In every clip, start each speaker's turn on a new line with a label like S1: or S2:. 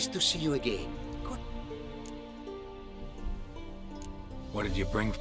S1: Nice to see you again.
S2: What did you bring?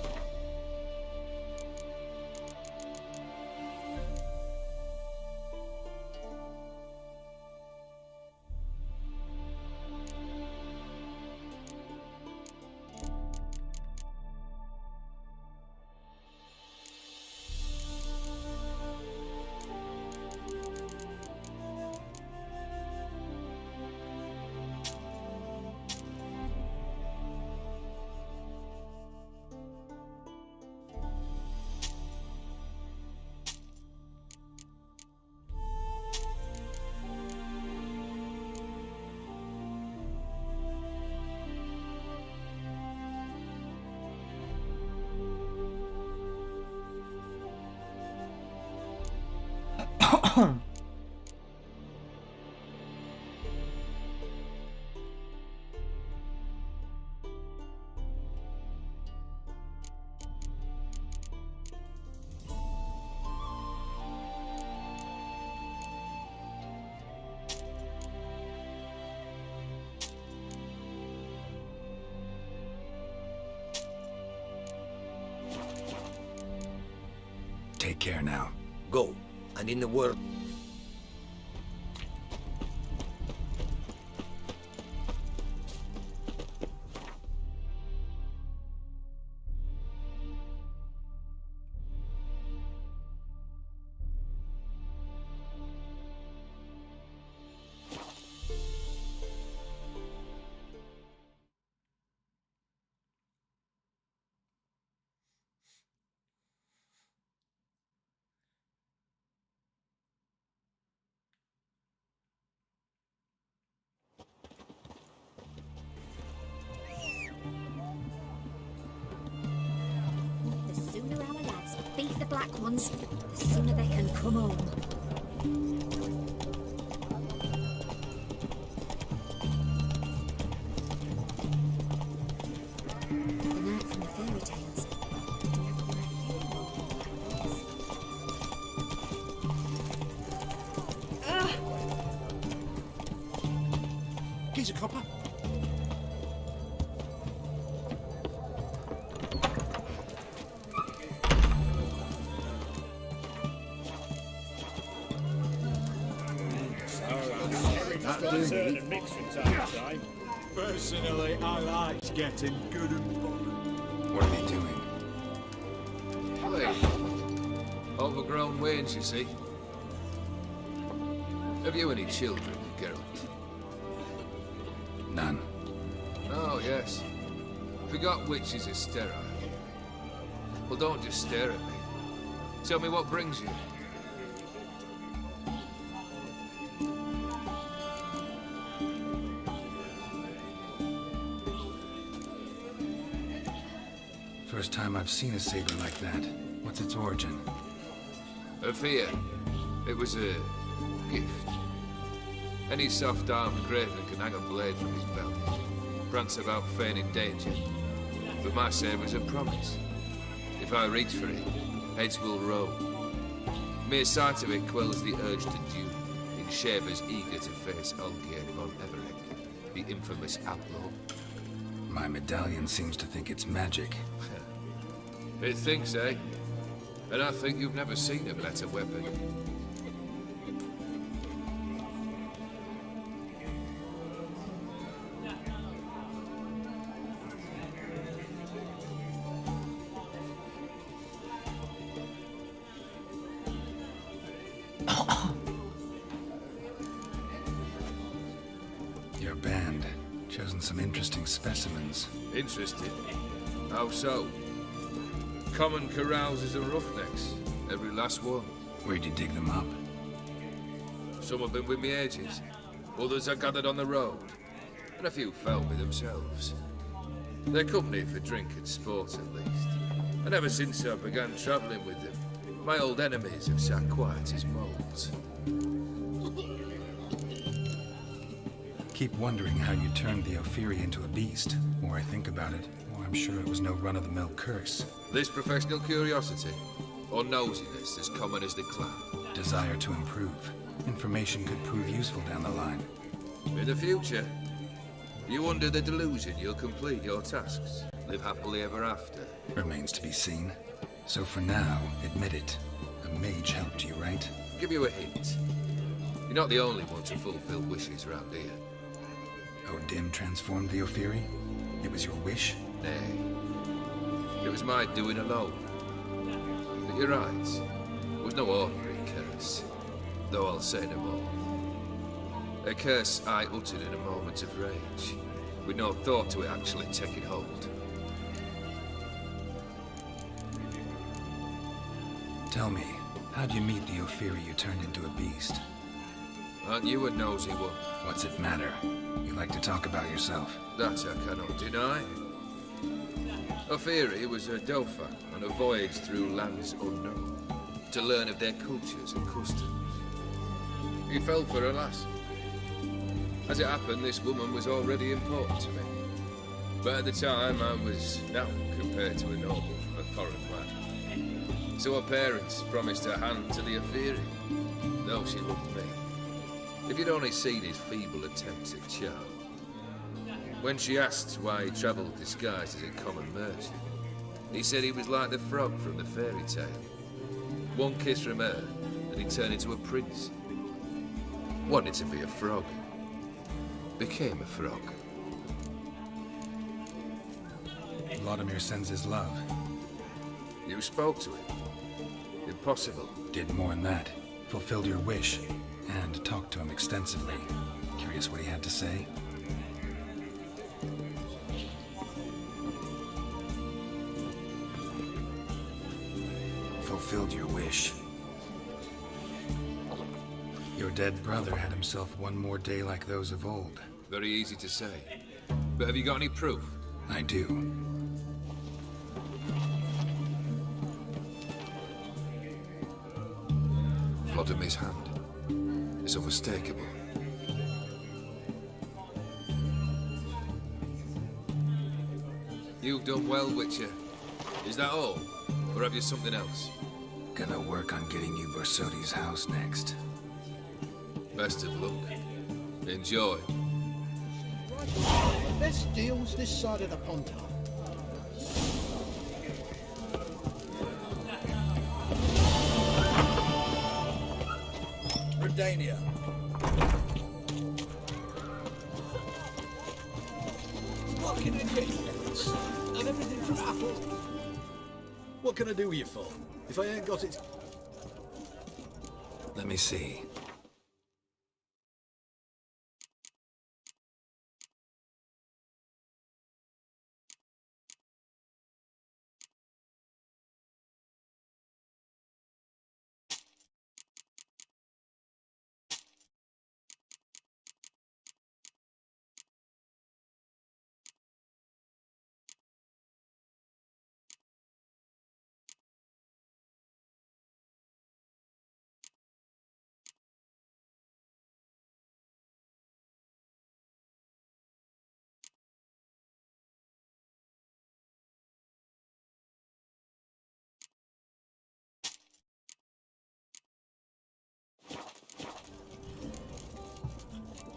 S2: Take care now.
S1: Go, and in the world.
S3: The sooner our lads beat the Black Ones, the sooner they can come home. The night from the fairy tales.
S1: Here's a copper.
S4: Personally, I like getting good and bothered.
S2: What are they doing?
S5: Wait. Overgrown wains, you see. Have you any children, Geralt?
S2: None.
S5: Oh, yes. Forgot witches are sterile. Well, don't just stare at me. Tell me what brings you.
S2: First time I've seen a saber like that. What's its origin?
S5: A fear. It was a gift. Any soft-armed craven can hang a blade from his belt. Prance about feigning danger. But my saber's a promise. If I reach for it, heads will roll. Mere sight of it quells the urge to duel, in Shabers eager to face Olgierd von Everec, the infamous outlaw.
S2: My medallion seems to think it's magic.
S5: It thinks, eh? And I think you've never seen a better weapon.
S2: Your band. Chosen some interesting specimens.
S5: Interested? How so? Common carousers and roughnecks. Every last one.
S2: Where'd you dig them up?
S5: Some have been with me ages. Others I gathered on the road. And a few fell with themselves. They're company for drink and sport, at least. And ever since I began travelling with them, my old enemies have sat quiet as moles.
S2: Keep wondering how you turned the Ophiri into a beast. The more I think about it, the more I'm sure it was no run-of-the-mill curse.
S5: This professional curiosity, or nosiness as common as the clan.
S2: Desire to improve. Information could prove useful down the line.
S5: In the future, You under the delusion you'll complete your tasks, live happily ever after?
S2: Remains to be seen. So for now, admit it. A mage helped you, right?
S5: Give you a hint. You're not the only one to fulfill wishes round here.
S2: Odin transformed the Ophiri? It was your wish?
S5: Nay. It was my doing alone. But you're right. It was no ordinary curse. Though I'll say no more. A curse I uttered in a moment of rage, with no thought to it actually taking hold.
S2: Tell me, how'd you meet the Ophiri you turned into a beast?
S5: Aren't you a nosy one?
S2: What's it matter? You like to talk about yourself.
S5: That I cannot deny. Ophiri was a Dauphin on a voyage through lands unknown, to learn of their cultures and customs. He fell for a lass. As it happened, this woman was already important to me. But at the time, I was now compared to a noble from a foreign land. So her parents promised her hand to the Ophiri, though she loved me. If you'd only seen his feeble attempts at charm. When she asked why he travelled disguised as a common merchant, he said he was like the frog from the fairy tale. One kiss from her, and he turned into a prince. Wanted to be a frog. Became a frog.
S2: Vladimir sends his love.
S5: You spoke to him. Impossible.
S2: Did more than that. Fulfilled your wish. And talked to him extensively. Curious what he had to say? Fulfilled your wish. Your dead brother had himself one more day like those of old.
S5: Very easy to say. But have you got any proof?
S2: I do.
S5: Vladimir's hand is unmistakable. You've done well, Witcher. Is that all? Or have you something else?
S2: Gonna work on getting you Borsodi's house next.
S5: Best of luck. Enjoy.
S6: Best deals this side of the pond. Redania. What can I get you? And everything from Apple.
S7: What can I do with you for? If I ain't got it...
S2: Let me see.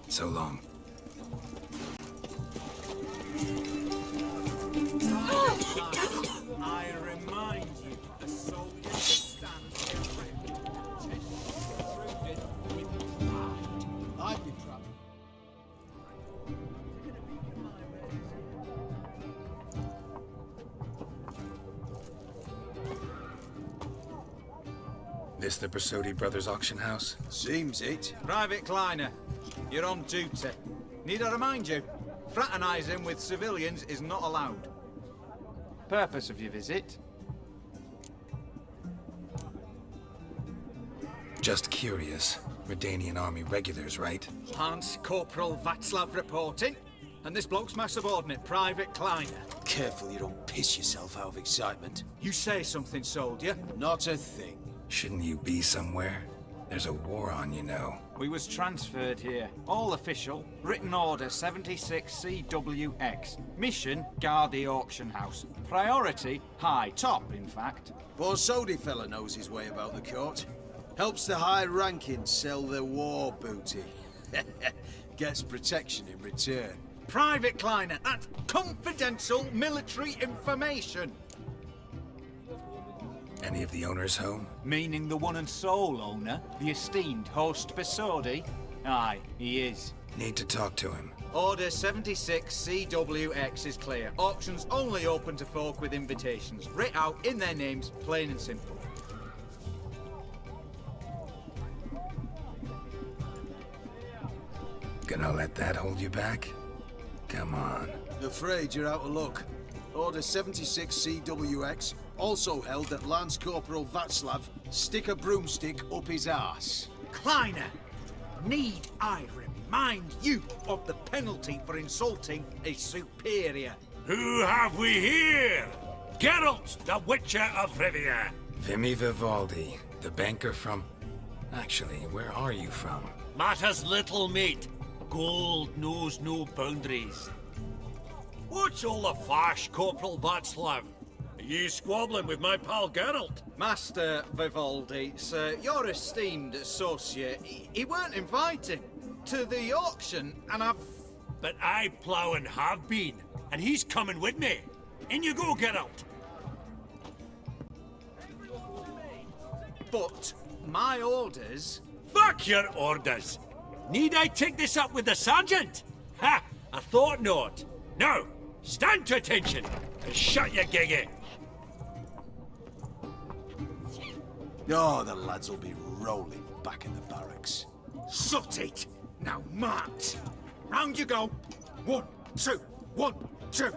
S2: So long.
S4: I remind you, a soldier stands erect, rooted with pride.
S6: I've been trapped.
S2: This the Borsodi Brothers auction house?
S7: Seems it.
S4: Private Kleiner, you're on duty. Need I remind you, fraternizing with civilians is not allowed. Purpose of your visit?
S2: Just curious. Redanian army regulars, right?
S4: Lance Corporal Václav reporting, and this bloke's my subordinate, Private Kleiner.
S7: Careful you don't piss yourself out of excitement.
S4: You say something, soldier.
S7: Not a thing.
S2: Shouldn't you be somewhere? There's a war on, you know.
S4: We was transferred here. All official. Written order 76 CWX. Mission, guard the auction house. Priority, high. Top, in fact.
S7: Borsodi fella knows his way about the court. Helps the high rankings sell their war booty. Gets protection in return.
S4: Private Kleiner. That's confidential military information.
S2: Any of the owners home?
S4: Meaning the one and sole owner, the esteemed Host Besodi? Aye, he is.
S2: Need to talk to him.
S4: Order 76 CWX is clear. Auctions only open to folk with invitations. Writ out in their names, plain and simple.
S2: Gonna let that hold you back? Come on.
S7: Afraid you're out of luck. Order 76 CWX also held that Lance Corporal Václav stick a broomstick up his arse.
S4: Kleiner, need I remind you of the penalty for insulting a superior?
S6: Who have we here? Geralt, the Witcher of Rivia.
S2: Vimy Vivaldi, the banker from... Actually, where are you from?
S6: Matters little, mate. Gold knows no boundaries. What's all the fash, Corporal Václav? Are you squabbling with my pal Geralt?
S4: Master Vivaldi, sir, your esteemed associate, he weren't invited to the auction, and I've...
S6: But I plough and have been, and he's coming with me. In you go, Geralt.
S4: But my orders...
S6: Fuck your orders. Need I take this up with the sergeant? Ha! I thought not. Now, stand to attention and shut your giggy.
S7: Oh, the lads will be rolling back in the barracks.
S4: Sot it! Now march! Round you go! 1, 2, 1, 2!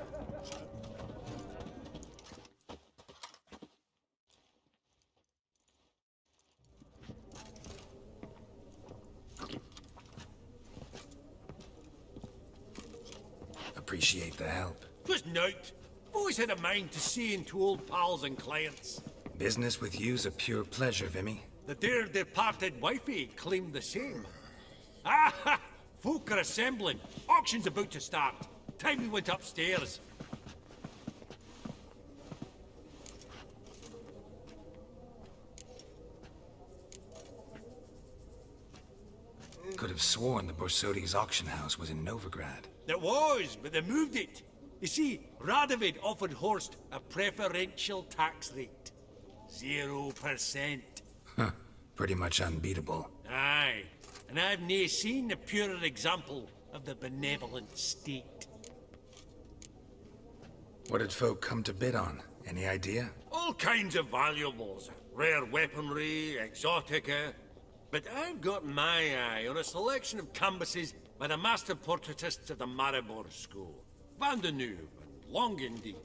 S2: Appreciate the help.
S6: Just note, I've always had a mind to see into old pals and clients.
S2: Business with you's a pure pleasure, Vimy.
S6: The dear departed wifey claimed the same. Ah ha! Folk are assembling. Auction's about to start. Time we went upstairs.
S2: Could have sworn the Borsodi's auction house was in Novigrad.
S6: It was, but they moved it. You see, Radovid offered Horst a preferential tax rate. 0%.
S2: Huh. Pretty much unbeatable.
S6: Aye, and I've nae seen a purer example of the benevolent state.
S2: What did folk come to bid on? Any idea?
S6: All kinds of valuables. Rare weaponry, exotica. But I've got my eye on a selection of canvases by the master portraitists of the Maribor School. Van de Neuve and Longendijk.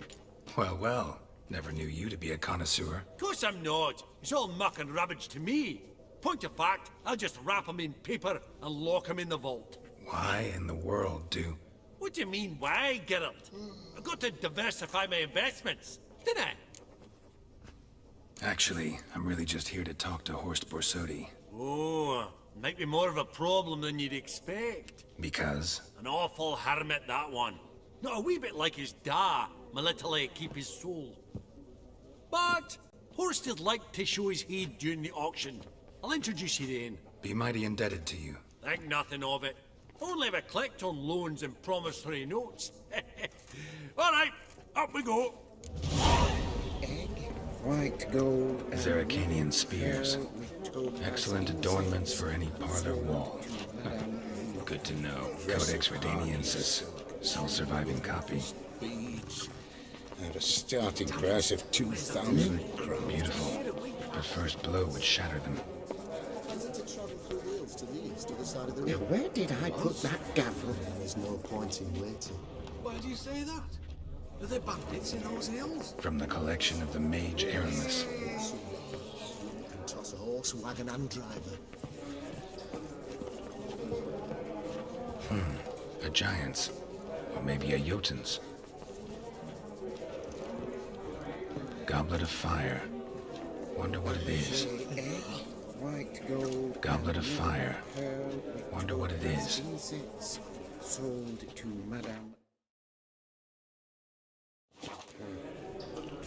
S2: Well, well. Never knew you to be a connoisseur.
S6: Of course I'm not. It's all muck and rubbish to me. Point of fact, I'll just wrap 'em in paper and lock 'em in the vault.
S2: Why in the world do...
S6: What do you mean, why, Geralt? I've got to diversify my investments, didn't I?
S2: Actually, I'm really just here to talk to Horst Borsodi.
S6: Oh, might be more of a problem than you'd expect.
S2: Because?
S6: An awful hermit, that one. Not a wee bit like his da, my little keep his soul. But Horst would like to show his head during the auction. I'll introduce you then.
S2: Be mighty indebted to you.
S6: Think nothing of it. Only if I collect on loans and promissory notes. All right, up we go.
S8: Egg, white gold,
S2: Zeracanian spears. Excellent adornments for any parlor wall. Good to know. Codex Redaniensis. Sole surviving copy.
S8: beads, at a starting price of 2,000 crowns.
S2: Beautiful. But first blow would shatter them.
S8: Now, where did I put that gavel?
S9: There's no point in waiting.
S7: Why do you say that? Are there bandits in those hills?
S2: From the collection of the Mage Aramis.
S9: You can toss a horse, wagon, and driver.
S2: A giant's. Or maybe a Jotun's. Goblet of fire. Wonder what it is.
S8: White gold.
S2: Goblet of fire.
S8: Pearl.
S2: Wonder what it is.
S8: Incense sold to Madame.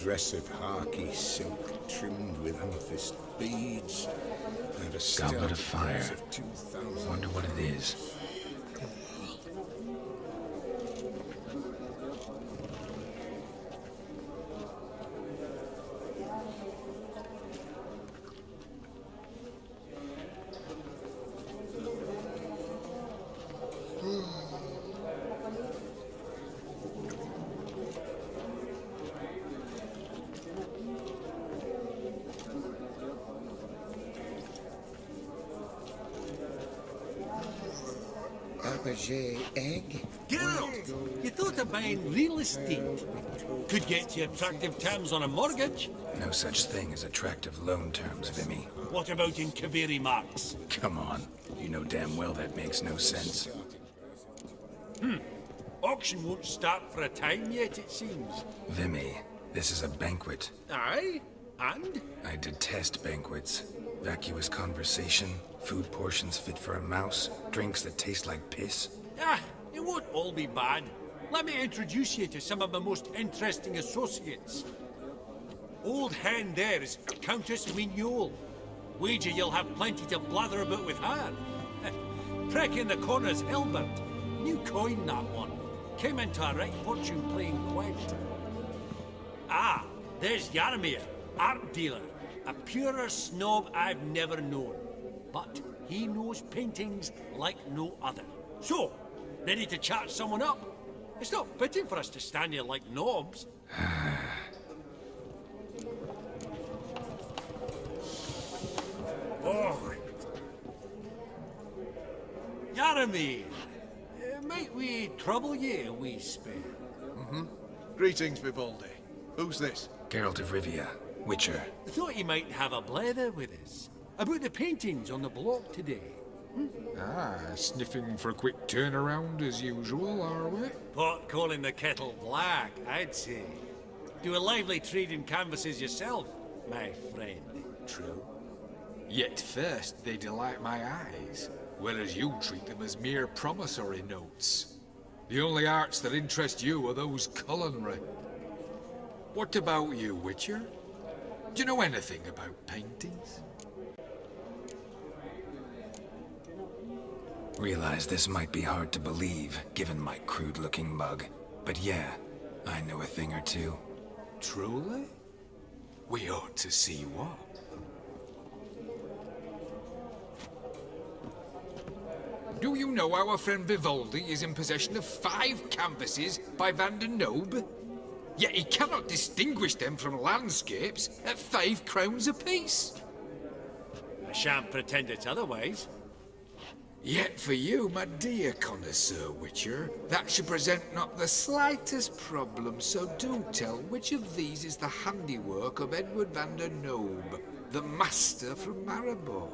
S8: Dress of harky silk trimmed with amethyst beads. And a
S2: Goblet of fire.
S8: of 2,000.
S2: Wonder what it is.
S9: Fabergé egg.
S6: Geralt, you thought of buying real estate. Could get you attractive terms on a mortgage.
S2: No such thing as attractive loan terms, Vimy.
S6: What about in Kaveri Marks?
S2: Come on. You know damn well that makes no sense.
S6: Auction won't start for a time yet, it seems.
S2: Vimy, this is a banquet.
S6: Aye? And?
S2: I detest banquets. Vacuous conversation, food portions fit for a mouse, drinks that taste like piss.
S6: Ah, it won't all be bad. Let me introduce you to some of my most interesting associates. Old hen there is Countess Wignol. Wager you'll have plenty to blather about with her. Prek in the corner's Hilbert. New coin, that one. Came into a right fortune playing quest. Ah, there's Yarmir, art dealer. A purer snob I've never known. But he knows paintings like no other. So, ready to chat someone up? It's not fitting for us to stand here like knobs. Oh. Yarmir, might we trouble you a wee spell?
S7: Greetings, Vivaldi. Who's this?
S2: Geralt of Rivia, Witcher.
S6: Thought you might have a blether with us. About the paintings on the block today.
S10: Ah, sniffing for a quick turnaround as usual, are we?
S6: Pot calling the kettle black, I'd say. Do a lively trade in canvases yourself, my friend.
S10: True. Yet first they delight my eyes, whereas you treat them as mere promissory notes. The only arts that interest you are those culinary. What about you, Witcher? Do you know anything about paintings?
S2: Realize this might be hard to believe, given my crude-looking mug. But yeah, I know a thing or two.
S10: Truly? We ought to see what. Do you know our friend Vivaldi is in possession of 5 canvases by Van der Nobe? Yet he cannot distinguish them from landscapes at 5 crowns apiece.
S6: I shan't pretend it's otherwise.
S10: Yet for you, my dear connoisseur Witcher, that should present not the slightest problem, so do tell which of these is the handiwork of Edward van der Nobe, the master from Maribor.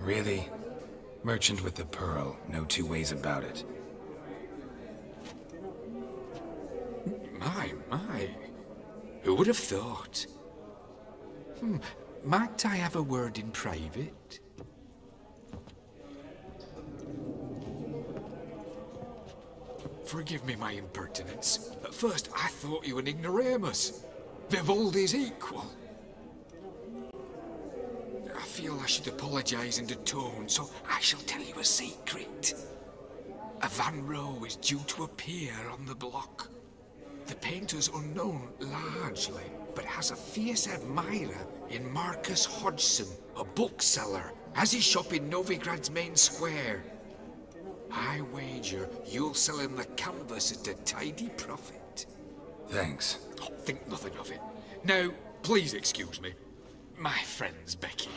S2: Really? Merchant with the pearl, no two ways about it.
S10: My. Who would have thought? Might I have a word in private? Forgive me my impertinence. At first I thought you an ignoramus. Vivaldi's equal. I feel I should apologize in the tone, so I shall tell you a secret. A Van Rohe is due to appear on the block. The painter's unknown largely, but has a fierce admirer in Marcus Hodgson, a bookseller, has his shop in Novigrad's main square. I wager you'll sell him the canvas at a tidy profit.
S2: Thanks.
S10: Oh, think nothing of it. Now, please excuse me. My friend's Becky.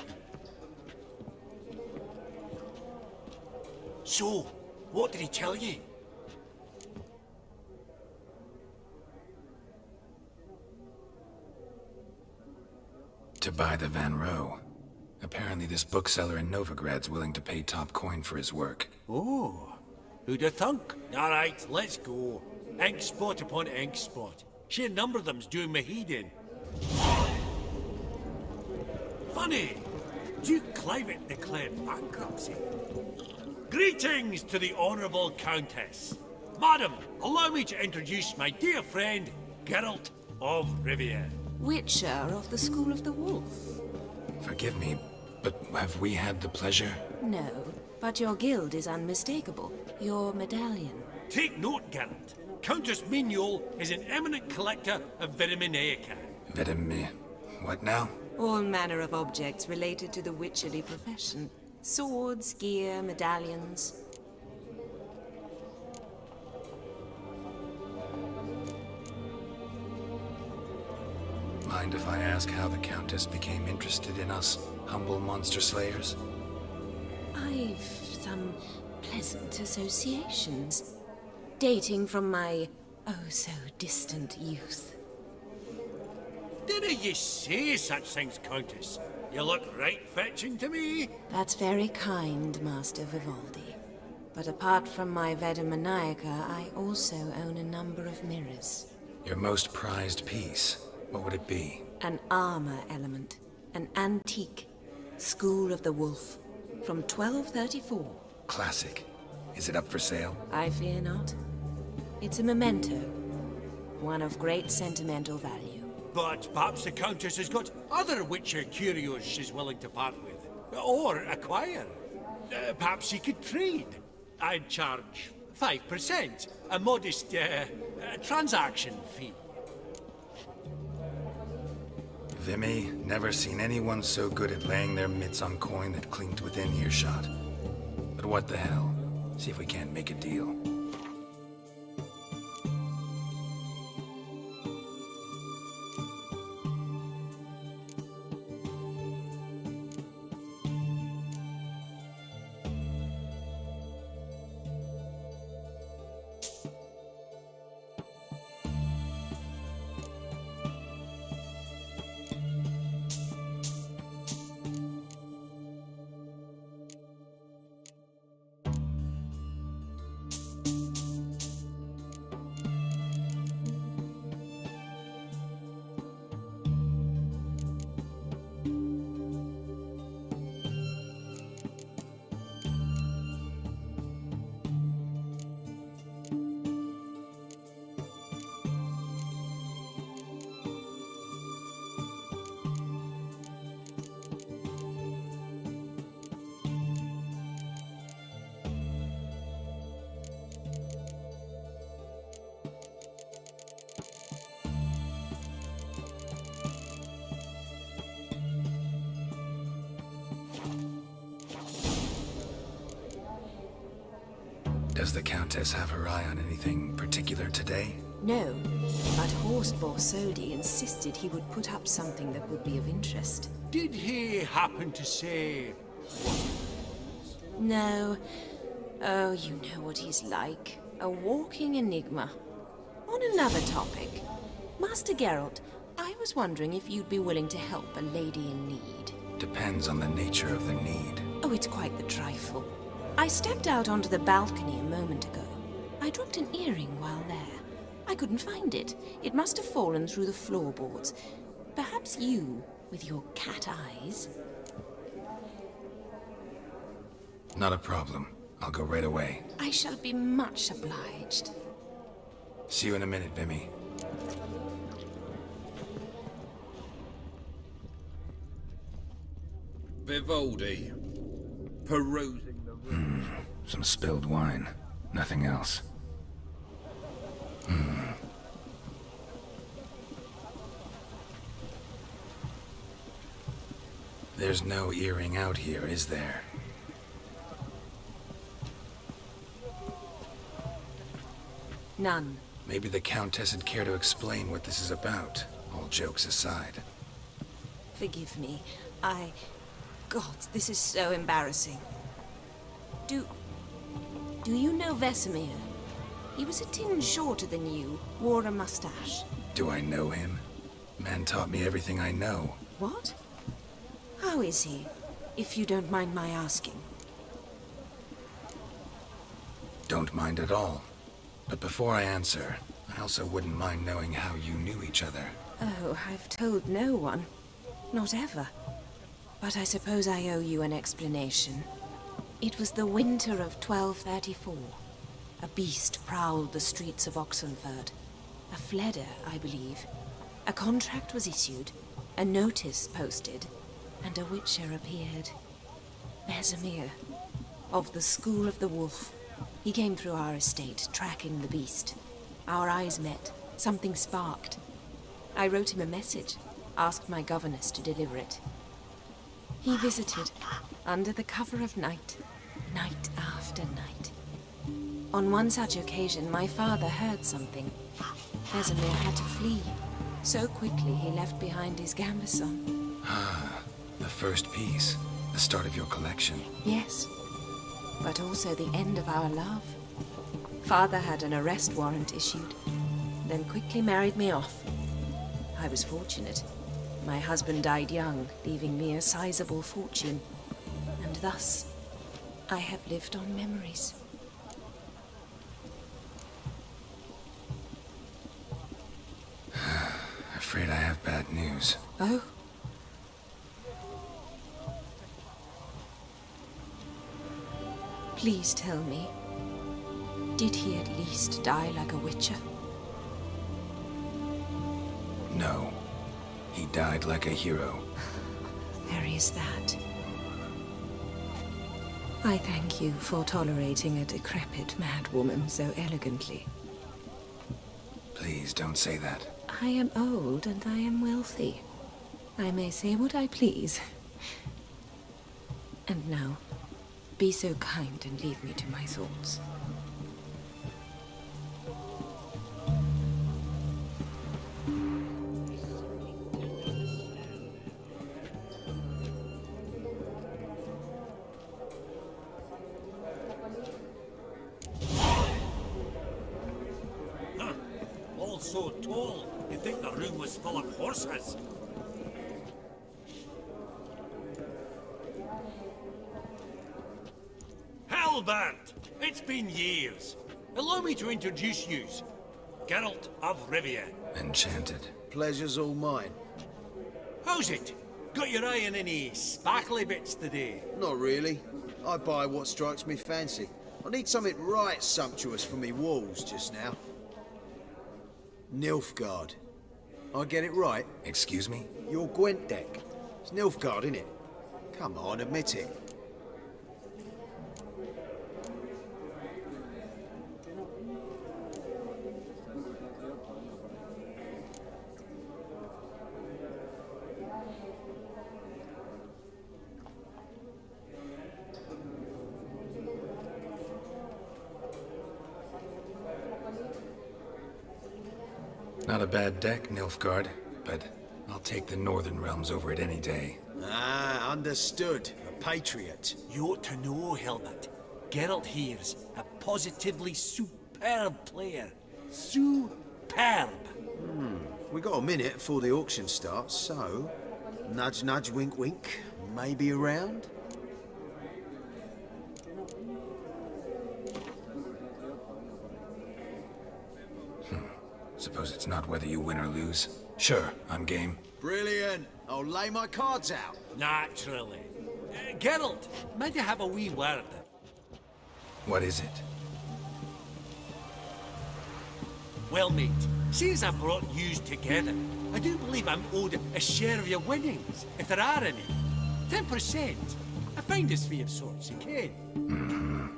S6: So, what did he tell you?
S2: To buy the Van Row. Apparently this bookseller in Novigrad's willing to pay top coin for his work.
S6: Oh, who'd have thunk? All right, let's go. Ink spot upon ink spot. Sheer number of them's doing me heed in. Funny, Duke Clivet declared bankruptcy. Greetings to the Honourable Countess. Madam, allow me to introduce my dear friend, Geralt of Rivia.
S11: Witcher of the School of the Wolf.
S2: Forgive me, but have we had the pleasure?
S11: No, but your guild is unmistakable. Your medallion.
S6: Take note, Geralt. Countess Mignol is an eminent collector of Vitaminaica.
S2: What now?
S11: All manner of objects related to the witcherly profession. Swords, gear, medallions.
S2: Mind if I ask how the Countess became interested in us, humble monster slayers?
S11: I've some pleasant associations, dating from my oh-so-distant youth.
S6: Dinna ye say such things, Countess? You look right fetching to me.
S11: That's very kind, Master Vivaldi. But apart from my Vedamaniaca, I also own a number of mirrors.
S2: Your most prized piece, what would it be?
S11: An armor element. An antique. School of the Wolf. From 1234.
S2: Classic. Is it up for sale?
S11: I fear not. It's a memento. One of great sentimental value.
S6: But perhaps the Countess has got other Witcher curios she's willing to part with. Or acquire. Perhaps she could trade. I'd charge 5%. A modest, transaction fee.
S2: Vimy, never seen anyone so good at laying their mitts on coin that clinked within earshot. But what the hell? See if we can't make a deal. Does the Countess have her eye on anything particular today?
S11: No, but Horst Borsodi insisted he would put up something that would be of interest.
S6: Did he happen to say...
S11: No. Oh, you know what he's like. A walking enigma. On another topic, Master Geralt, I was wondering if you'd be willing to help a lady in need.
S2: Depends on the nature of the need.
S11: Oh, it's quite the trifle. I stepped out onto the balcony a moment ago. I dropped an earring while there. I couldn't find it. It must have fallen through the floorboards. Perhaps you, with your cat eyes...
S2: Not a problem. I'll go right away.
S11: I shall be much obliged.
S2: See you in a minute, Vimy.
S8: Vivaldi. Perusing the room.
S2: Some spilled wine. Nothing else. There's no earring out here, is there?
S11: None.
S2: Maybe the Countess would care to explain what this is about, all jokes aside.
S11: Forgive me. God, this is so embarrassing. Do Do you know Vesemir? He was a tin shorter than you, wore a mustache.
S2: Do I know him? Man taught me everything I know.
S11: What? How is he, if you don't mind my asking?
S2: Don't mind at all. But before I answer, I also wouldn't mind knowing how you knew each other.
S11: Oh, I've told no one. Not ever. But I suppose I owe you an explanation. It was the winter of 1234. A beast prowled the streets of Oxenford. A Fleder, I believe. A contract was issued, a notice posted, and a Witcher appeared. Vesemir, of the School of the Wolf. He came through our estate, tracking the beast. Our eyes met. Something sparked. I wrote him a message, asked my governess to deliver it. He visited, under the cover of night, night after night. On one such occasion, my father heard something. Vesemir had to flee. So quickly he left behind his gambeson.
S2: Ah, the first piece. The start of your collection.
S11: Yes, but also the end of our love. Father had an arrest warrant issued, then quickly married me off. I was fortunate. My husband died young, leaving me a sizable fortune. And thus, I have lived on memories.
S2: Afraid I have bad news.
S11: Oh? Please tell me, did he at least die like a witcher?
S2: No. He died like a hero.
S11: There is that. I thank you for tolerating a decrepit madwoman so elegantly.
S2: Please don't say that.
S11: I am old and I am wealthy. I may say what I please. And now, be so kind and leave me to my thoughts.
S6: All so tall, you'd think the room was full of horses. Halbert! It's been years. Allow me to introduce yous. Geralt of Rivia.
S2: Enchanted.
S7: Pleasure's all mine.
S6: How's it? Got your eye on any sparkly bits today?
S7: Not really. I buy what strikes me fancy. I need something right sumptuous for me walls just now. Nilfgaard. I get it right?
S2: Excuse me?
S7: Your Gwent deck. It's Nilfgaard, innit? Come on, admit it.
S2: Not a bad deck, Nilfgaard, but I'll take the Northern Realms over it any day.
S7: Ah, understood. A patriot.
S6: You ought to know, Hilbert. Geralt here's a positively superb player. Superb!
S7: We got a minute before the auction starts, so... Nudge, nudge, wink, wink. Maybe around?
S2: Suppose it's not whether you win or lose. Sure, I'm game.
S7: Brilliant. I'll lay my cards out.
S6: Naturally. Geralt, might I have a wee word?
S2: What is it?
S6: Well, mate, since I brought yous together, I do believe I'm owed a share of your winnings, if there are any. 10%. A finder's fee of sorts, you can.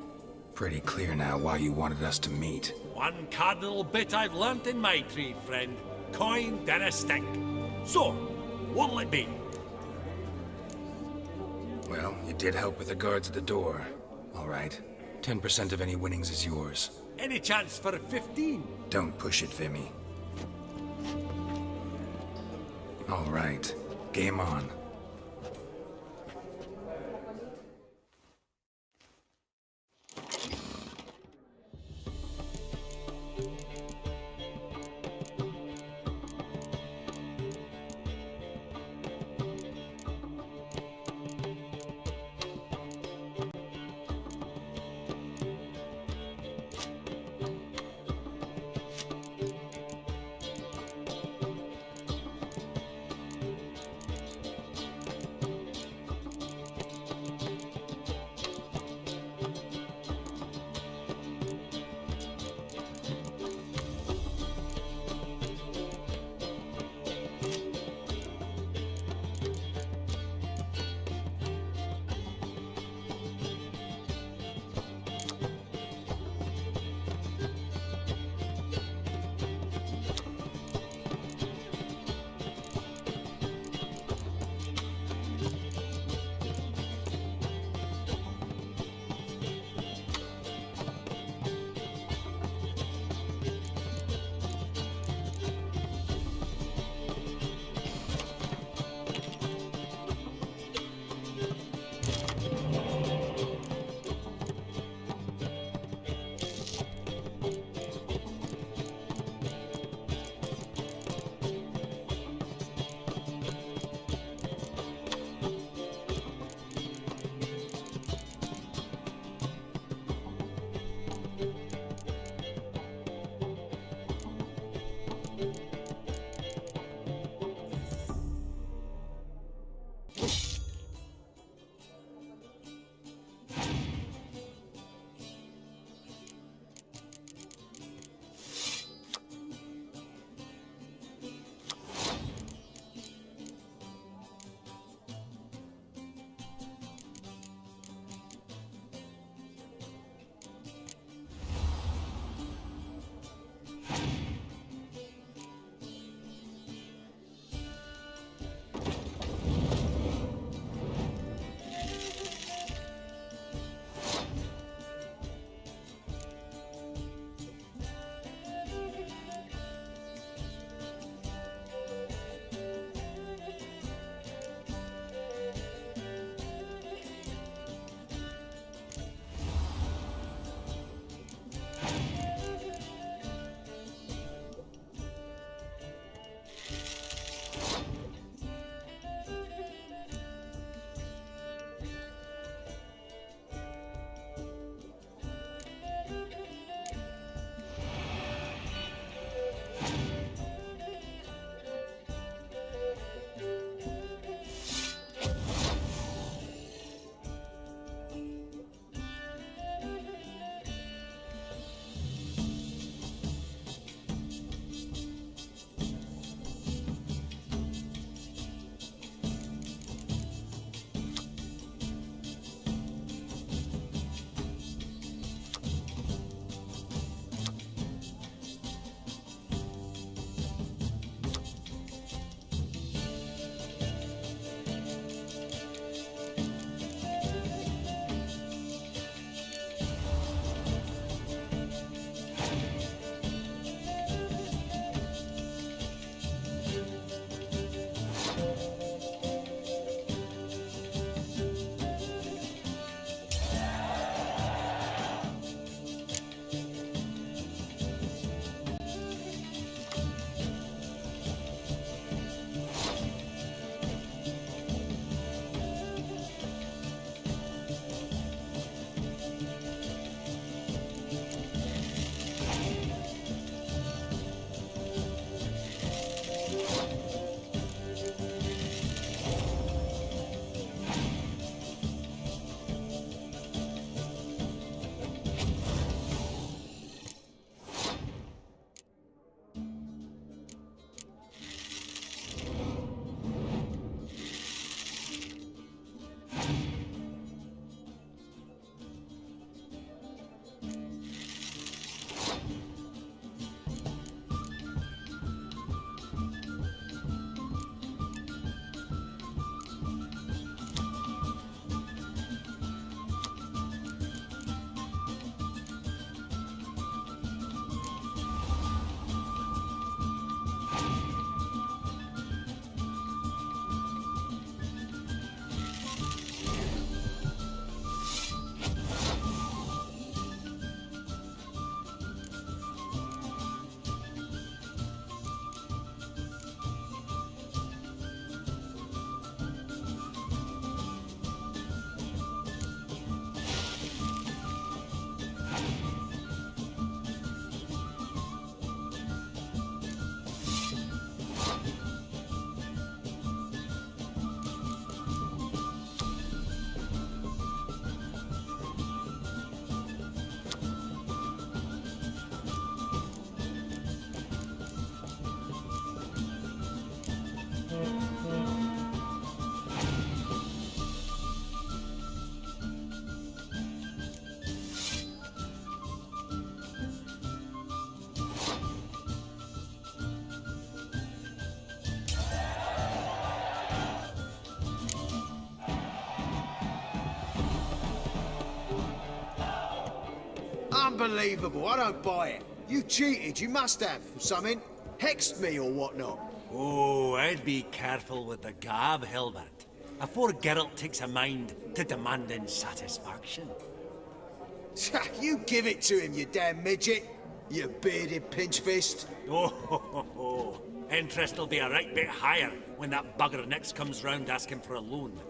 S2: Pretty clear now why you wanted us to meet.
S6: One cardinal bit I've learnt in my trade, friend. Coin, then a stick. So, what'll it be?
S2: Well, you did help with the guards at the door. All right. 10% of any winnings is yours.
S6: Any chance for a 15?
S2: Don't push it, Vimy. All right. Game on.
S7: Unbelievable, I don't buy it. You cheated, you must have, or something. Hexed me or whatnot.
S6: Oh, I'd be careful with the gab, Hilbert, afore Geralt takes a mind to demanding satisfaction.
S7: You give it to him, you damn midget. You bearded pinchfist.
S6: Oh, interest will be a right bit higher when that bugger next comes round asking for a loan.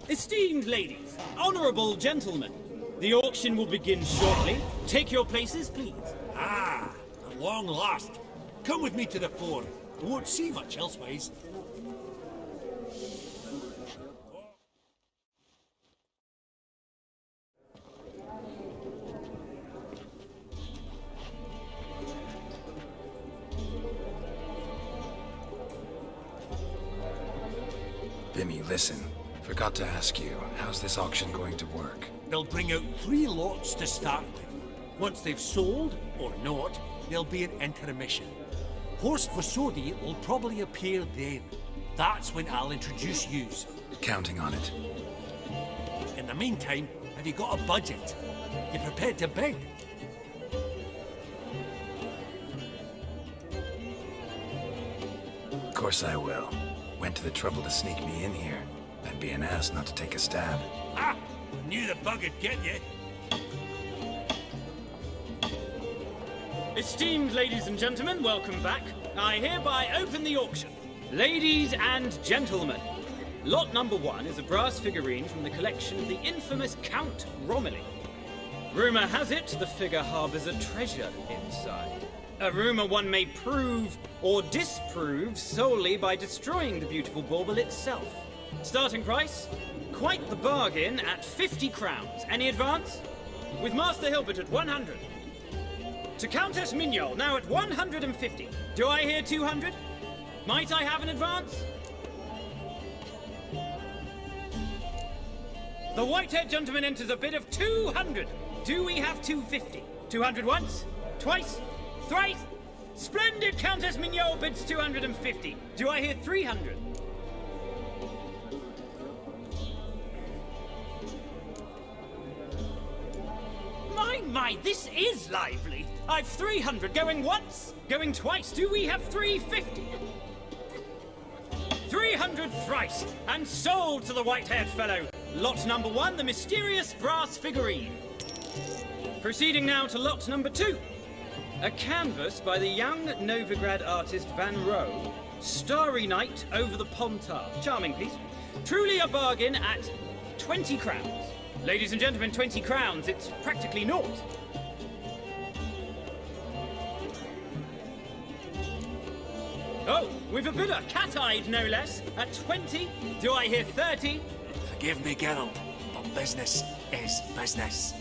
S12: Esteemed ladies, honourable gentlemen, the auction will begin shortly. Take your places, please.
S6: Ah, at long last. Come with me to the fore. We won't see much elsewise.
S2: Vimy, listen. Forgot to ask you, how's this auction going to work?
S6: They'll bring out 3 lots to start with. Once they've sold, or not, there'll be an intermission. Horst Bosodi will probably appear then. That's when I'll introduce yous.
S2: Counting on it.
S6: In the meantime, have you got a budget? You prepared to bid?
S2: Of course I will. Went to the trouble to sneak me in here. I'd be an ass not to take a stab.
S6: Ah! I knew the bug would get you.
S12: Esteemed ladies and gentlemen, welcome back. I hereby open the auction. Ladies and gentlemen, lot number 1 is a brass figurine from the collection of the infamous Count Romilly. Rumour has it the figure harbours a treasure inside. A rumour one may prove or disprove solely by destroying the beautiful bauble itself. Starting price? Quite the bargain at 50 crowns. Any advance? With Master Hilbert at 100. To Countess Mignol, now at 150. Do I hear 200? Might I have an advance? The white-haired gentleman enters a bid of 200. Do we have 250? 200 once? Twice? Thrice? Splendid! Countess Mignol bids 250. Do I hear 300? My, this is lively. I've 300 going once, going twice. Do we have 350? 300 thrice, and sold to the white-haired fellow. Lot number 1, the mysterious brass figurine. Proceeding now to lot number 2. A canvas by the young Novigrad artist Van Rohe, Starry Night over the Pontar. Charming piece. Truly a bargain at 20 crowns. Ladies and gentlemen, 20 crowns, it's practically naught. Oh, we've a bidder, cat-eyed no less, at 20. Do I hear 30?
S6: Forgive me, Geralt, but business is business.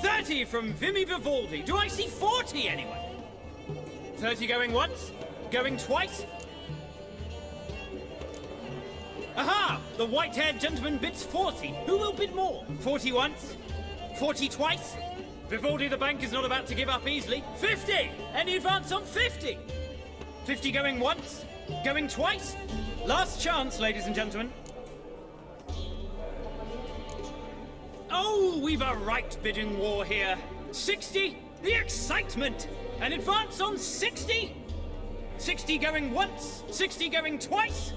S12: 30 from Vimy Vivaldi. Do I see 40 anyway? 30 going once? Going twice? Aha! The white-haired gentleman bids 40. Who will bid more? 40 once? 40 twice? Vivaldi the bank is not about to give up easily. 50! Any advance on 50? 50 going once? Going twice? Last chance, ladies and gentlemen. Oh, we've a right bidding war here. 60? The excitement! An advance on 60? 60 going once? 60 going twice?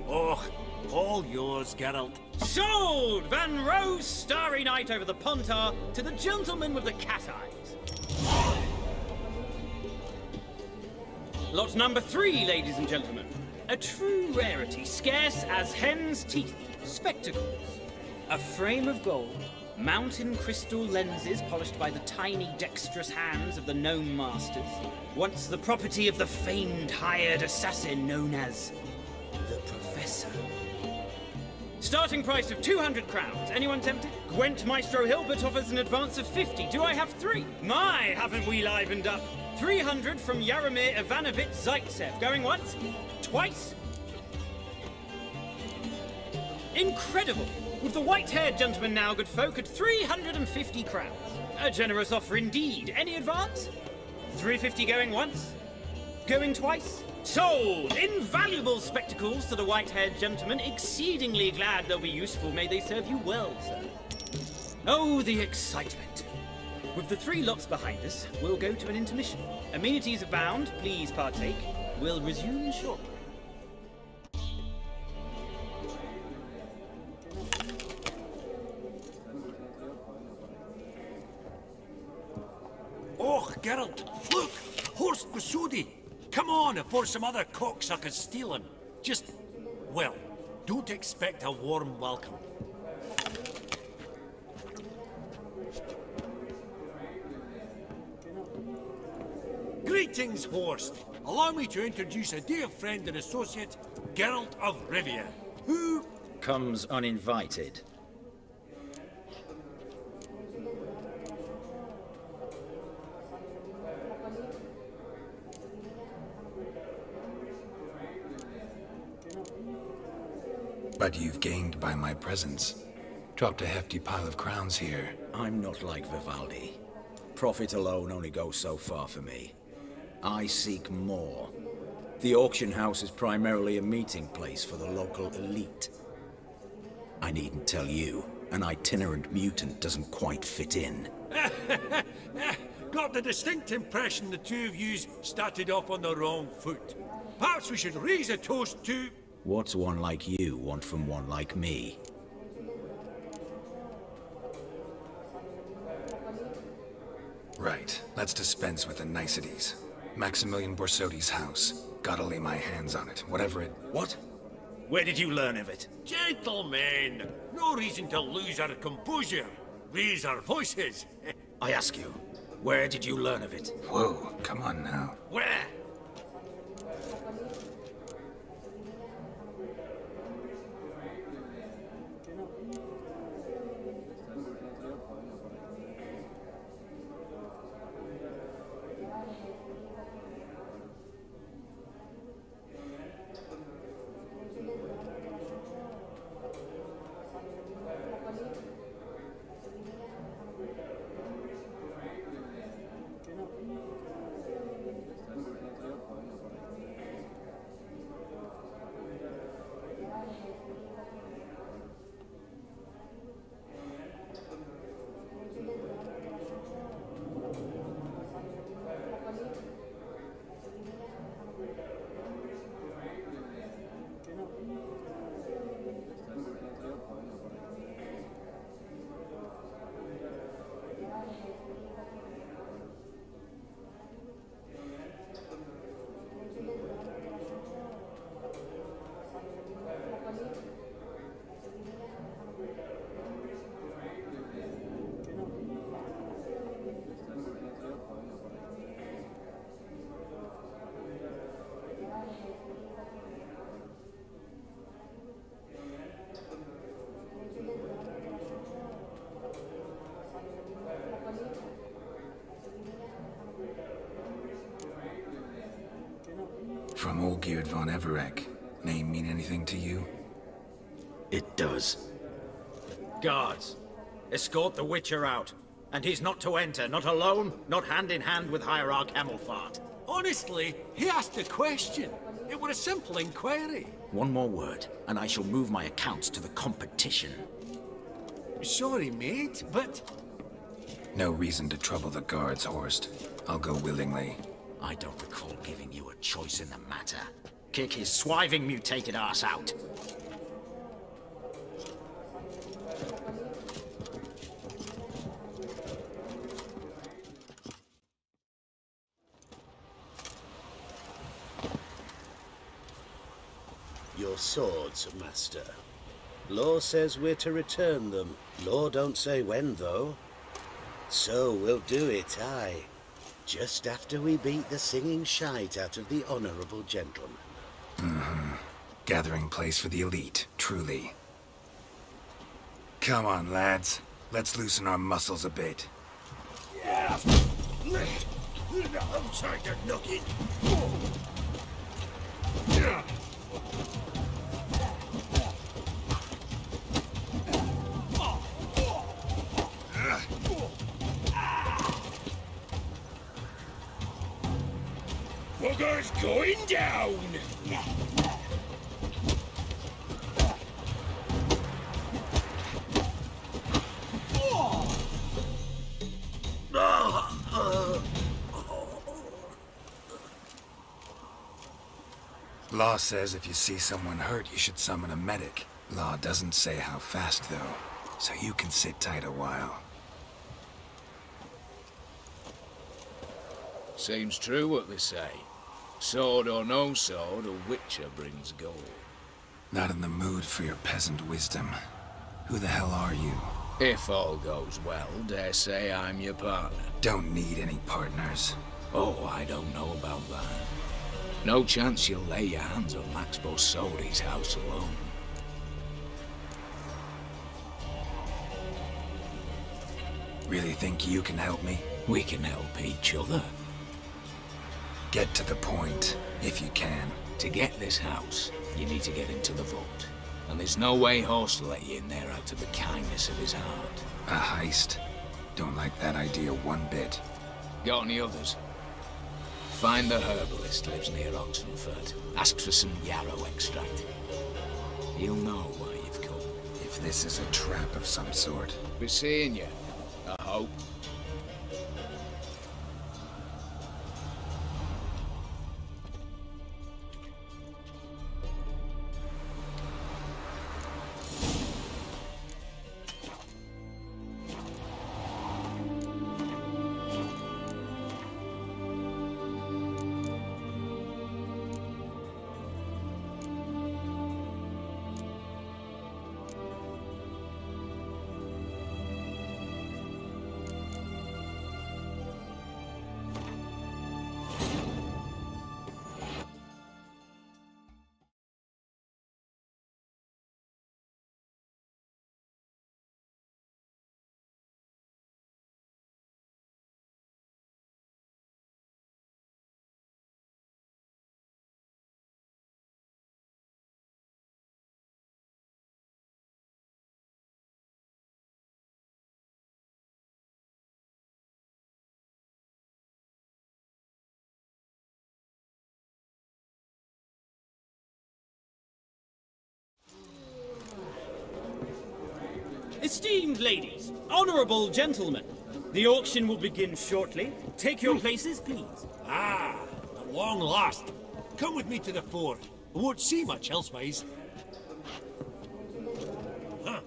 S6: Oh, all yours, Geralt.
S12: Sold! Van Rohe's Starry Night over the Pontar to the gentleman with the cat eyes. Lot number 3, ladies and gentlemen. A true rarity, scarce as hen's teeth. Spectacles. A frame of gold. Mountain crystal lenses polished by the tiny, dexterous hands of the gnome masters. Once the property of the famed hired assassin known as the Professor. Starting price of 200 crowns. Anyone tempted? Gwent Maestro Hilbert offers an advance of 50. Do I have 3? My, haven't we livened up? 300 from Yaromir Ivanovich Zaitsev. Going once? Twice? Incredible! With the white-haired gentleman now, good folk, at 350 crowns. A generous offer indeed. Any advance? 350 going once? Going twice? Sold! Invaluable spectacles to the white-haired gentleman. Exceedingly glad they'll be useful. May they serve you well, sir. Oh, the excitement. With the 3 lots behind us, we'll go to an intermission. Amenities abound. Please partake. We'll resume shortly.
S6: Oh, Geralt, look! Horst Busudi! Come on before some other cocksuckers steal him. Just, well, don't expect a warm welcome. Greetings, Horst. Allow me to introduce a dear friend and associate, Geralt of Rivia, who
S12: comes uninvited.
S2: But you've gained by my presence. Dropped a hefty pile of crowns here.
S13: I'm not like Vivaldi. Profit alone only goes so far for me. I seek more. The auction house is primarily a meeting place for the local elite. I needn't tell you, an itinerant mutant doesn't quite fit in.
S6: got the distinct impression the two of yous started off on the wrong foot. Perhaps we should raise a toast to...
S13: What's one like you want from one like me?
S2: Right. Let's dispense with the niceties. Maximilian Borsodi's house. Gotta lay my hands on it, whatever it...
S13: What? Where did you learn of it?
S6: Gentlemen, no reason to lose our composure. Raise our voices.
S13: I ask you, where did you learn of it?
S2: Whoa, come on now.
S6: Where?
S2: From Olgierd von Everec. Name mean anything to you?
S13: It does.
S12: Guards, escort the Witcher out. And he's not to enter, not alone, not hand in hand with Hierarch Hamilfart.
S6: Honestly, he asked a question. It were a simple inquiry.
S13: One more word, and I shall move my accounts to the competition.
S6: Sorry, mate, but...
S2: No reason to trouble the guards, Horst. I'll go willingly.
S13: I don't recall giving you a choice in the matter. Kick his swiving mutated ass out.
S14: Your swords, Master. Law says we're to return them. Law don't say when, though. So we'll do it, aye. Just after we beat the singing shite out of the honourable gentleman.
S2: Mm-hmm. Gathering place for the elite, truly. Come on, lads. Let's loosen our muscles a bit.
S6: Yeah! Outside the nugget! Yeah!
S10: bugger's going down!
S2: Law says if you see someone hurt, you should summon a medic. Law doesn't say how fast, though, so you can sit tight a while.
S10: Seems true what they say. Sword or no sword, a witcher brings gold.
S2: Not in the mood for your peasant wisdom. Who the hell are you?
S10: If all goes well, dare say I'm your partner.
S2: Don't need any partners.
S10: Oh, I don't know about that. No chance you'll lay your hands on Max Borsodi's house alone.
S2: Really think you can help me?
S10: We can help each other.
S2: Get to the point, if you can.
S10: To get this house, you need to get into the vault. And there's no way Horst will let you in there out of the kindness of his heart.
S2: A heist? Don't like that idea one bit.
S10: Got any others? Find the herbalist lives near Oxenfurt. Ask for some yarrow extract. He'll know why you've come.
S2: If this is a trap of some sort.
S10: Be seeing you, I hope.
S12: Esteemed ladies, honorable gentlemen, the auction will begin shortly. Take your places, please.
S6: Ah, at long last. Come with me to the fort. I won't see much elsewise. Huh.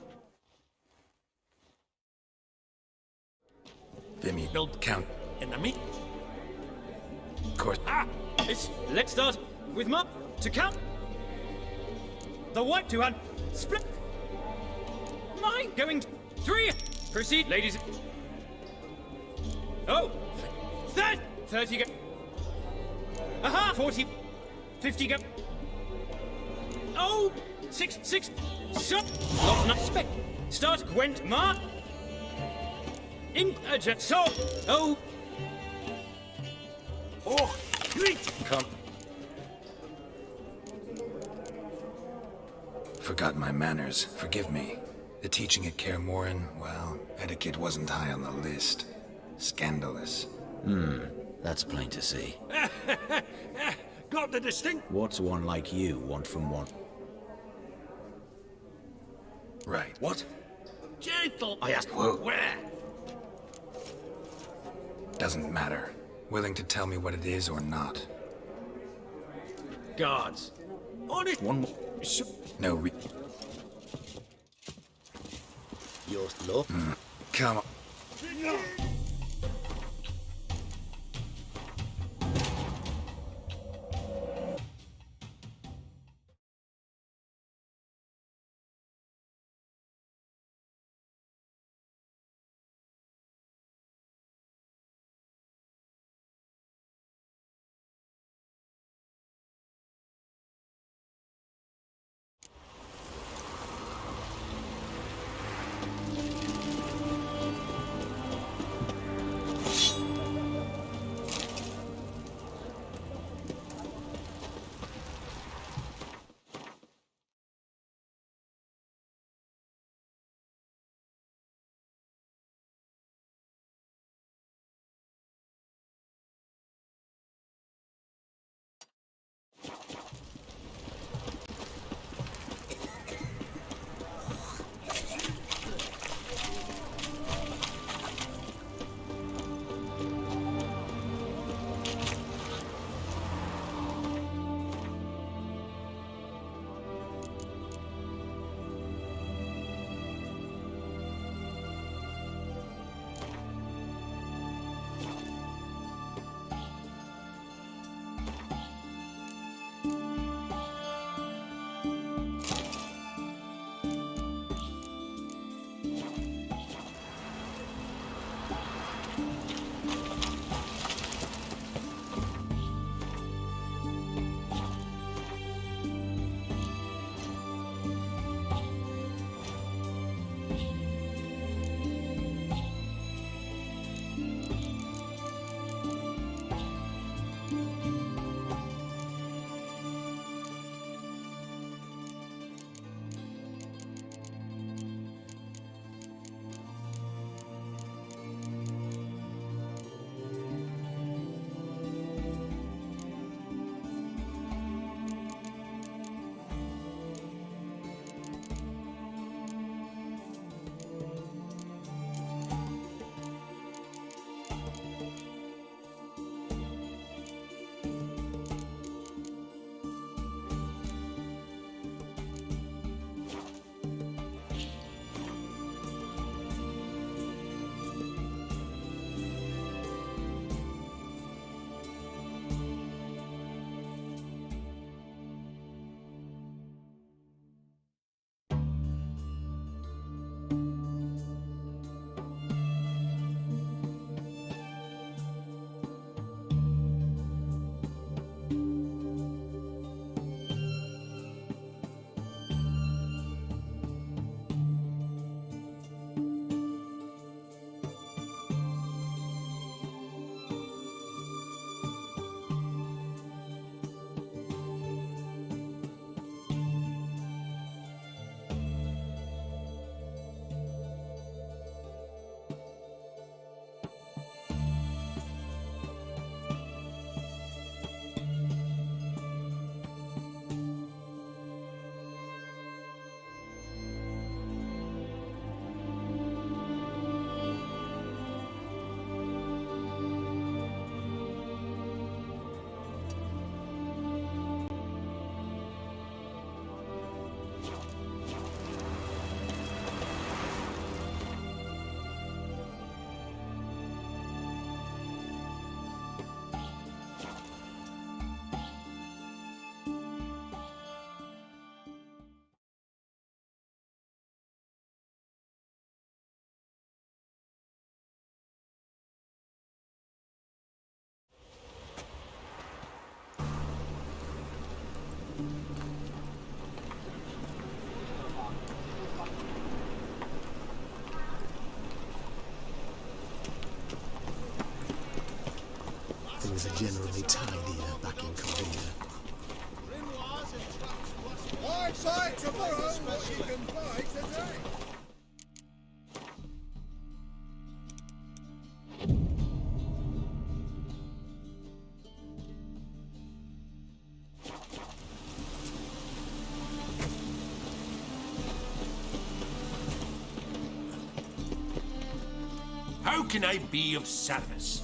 S2: Vimy,
S6: Build
S2: count.
S6: in the meat.
S2: Of course.
S12: Let's start with Mop to count. The white two hand split. Mine going 3. Proceed, ladies. Oh, 30 go. Aha, 40, 50 go. Oh, 6. Shut. Not spec. Start Gwent Ma. In a jet. So. Oh.
S6: Oh, great.
S2: Come. Forgot my manners. Forgive me. The teaching at Kaer Morhen, well, etiquette wasn't high on the list. Scandalous.
S13: That's plain to see.
S6: Got the distinct.
S13: What's one like you want from one?
S2: Right.
S6: What? Gentle.
S2: I asked. Whoa.
S6: Where?
S2: Doesn't matter. Willing to tell me what it is or not.
S6: Guards. On it.
S13: One more.
S2: No
S14: Your law?
S2: Come on.
S9: Things are generally tidier back in Korea.
S8: I say tomorrow what you can buy today.
S6: How can I be of service?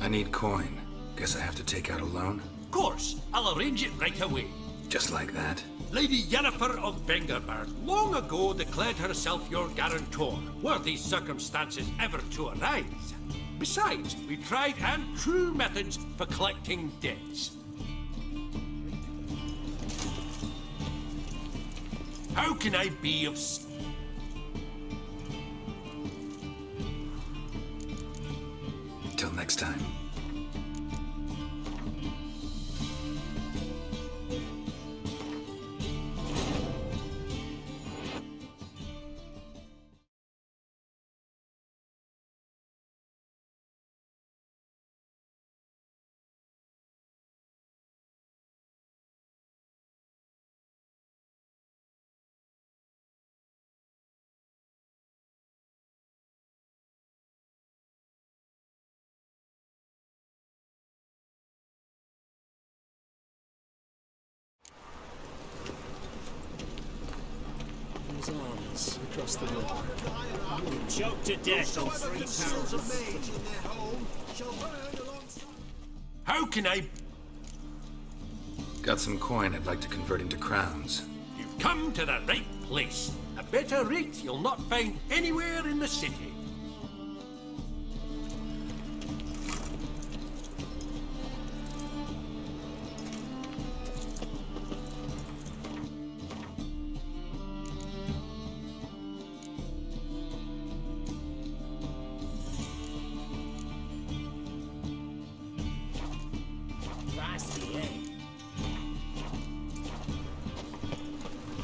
S2: I need coin. Guess I have to take out a loan?
S6: Of course, I'll arrange it right away.
S2: Just like that?
S6: Lady Yennefer of Vengerberg long ago declared herself your guarantor, were these circumstances ever to arise. Besides, we tried and true methods for collecting debts. How can I be of...
S2: Till next time.
S9: His arms across the river.
S12: Choked to death on 3 pounds.
S6: How can I...
S2: Got some coin I'd like to convert into crowns.
S6: You've come to the right place. A better rate you'll not find anywhere in the city.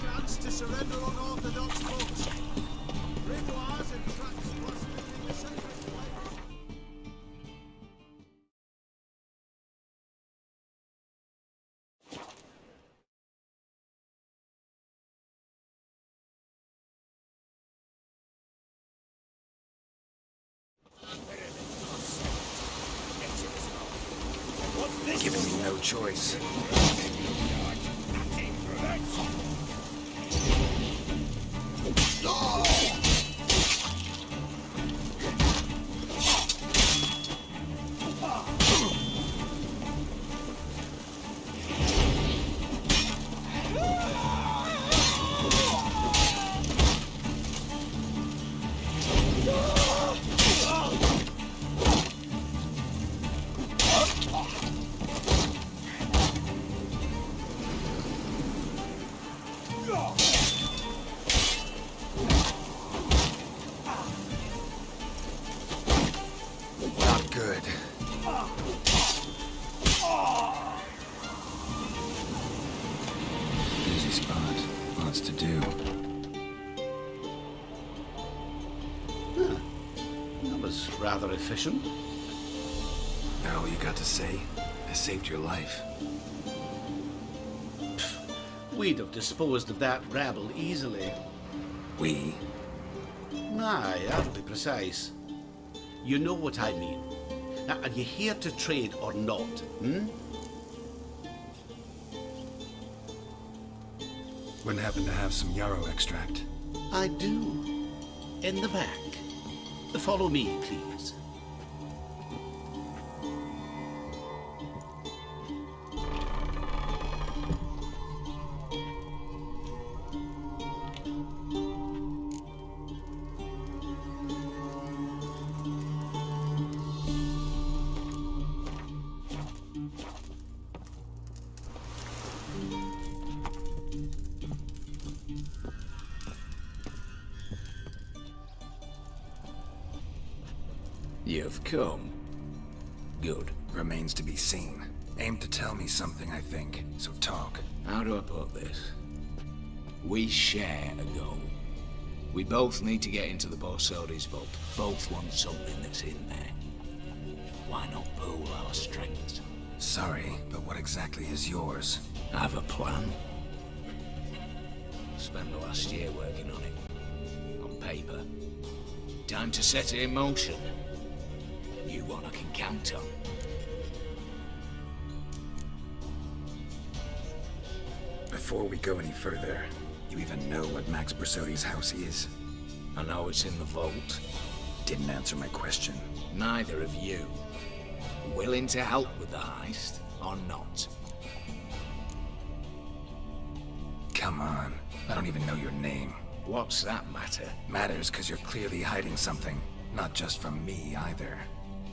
S7: Chance to surrender unorthodox folks. Grimoires and tracks clustered in the sacred place.
S2: Giving me no choice. Not good. Busy spot. Lots to do.
S14: That was rather efficient.
S2: That all you got to say? I saved your life.
S14: We'd have disposed of that rabble easily.
S2: We?
S14: Aye, I'll be precise. You know what I mean. Now, are you here to trade or not,
S2: Wouldn't happen to have some yarrow extract.
S14: I do. In the back. Follow me, please.
S2: You've come. Good. Remains to be seen. Aim to tell me something, I think. So talk.
S13: How do I put this? We share a goal.
S10: We both need to get into the Borsodi's vault. Both want something that's in there. Why not pool our strengths?
S2: Sorry, but what exactly is yours?
S10: I have a plan. Spent the last year working on it. On paper. Time to set it in motion. You one I can count on.
S2: Before we go any further, you even know what Max Borsodi's house is?
S10: I know it's in the vault.
S2: Didn't answer my question.
S10: Neither of you. Willing to help with the heist, or not?
S2: Come on. I don't even know your name.
S10: What's that matter?
S2: Matters because you're clearly hiding something. Not just from me, either.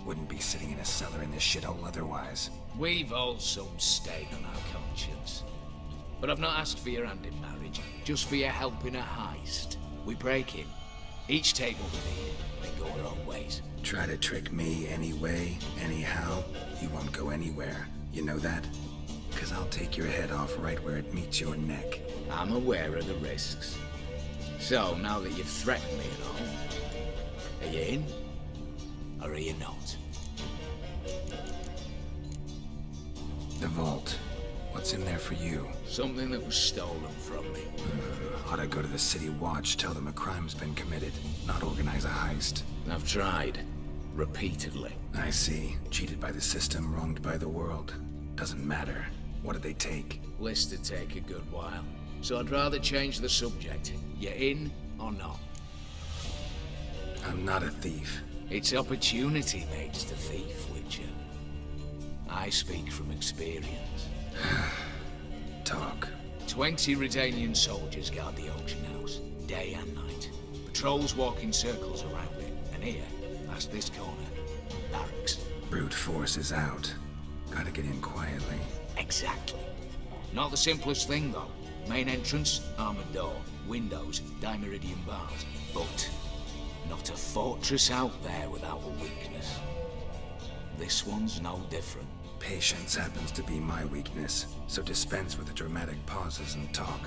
S2: Wouldn't be sitting in a cellar in this shithole otherwise.
S10: We've all some stain on our conscience. But I've not asked for your hand in marriage, just for your help in a heist. We break in. Each take what we need, then go our own ways.
S2: Try to trick me anyway, anyhow, you won't go anywhere. You know that? Because I'll take your head off right where it meets your neck.
S10: I'm aware of the risks. So, now that you've threatened me and all, are you in? Or are you not?
S2: The vault. What's in there for you?
S10: Something that was stolen from me.
S2: Ought to go to the City Watch, tell them a crime's been committed, not organize a heist.
S10: I've tried. Repeatedly.
S2: I see. Cheated by the system, wronged by the world. Doesn't matter. What did they take?
S10: List to take a good while. So I'd rather change the subject. You in or not?
S2: I'm not a thief.
S10: It's opportunity makes the thief, Witcher. I speak from experience.
S2: Talk.
S10: 20 Redanian soldiers guard the auction house, day and night. Patrols walk in circles around it, and here, past this corner, barracks.
S2: Brute force is out. Gotta get in quietly.
S10: Exactly. Not the simplest thing, though. Main entrance, armored door, windows, dimeridian bars. But not a fortress out there without a weakness. This one's no different.
S2: Patience happens to be my weakness, so dispense with the dramatic pauses and talk.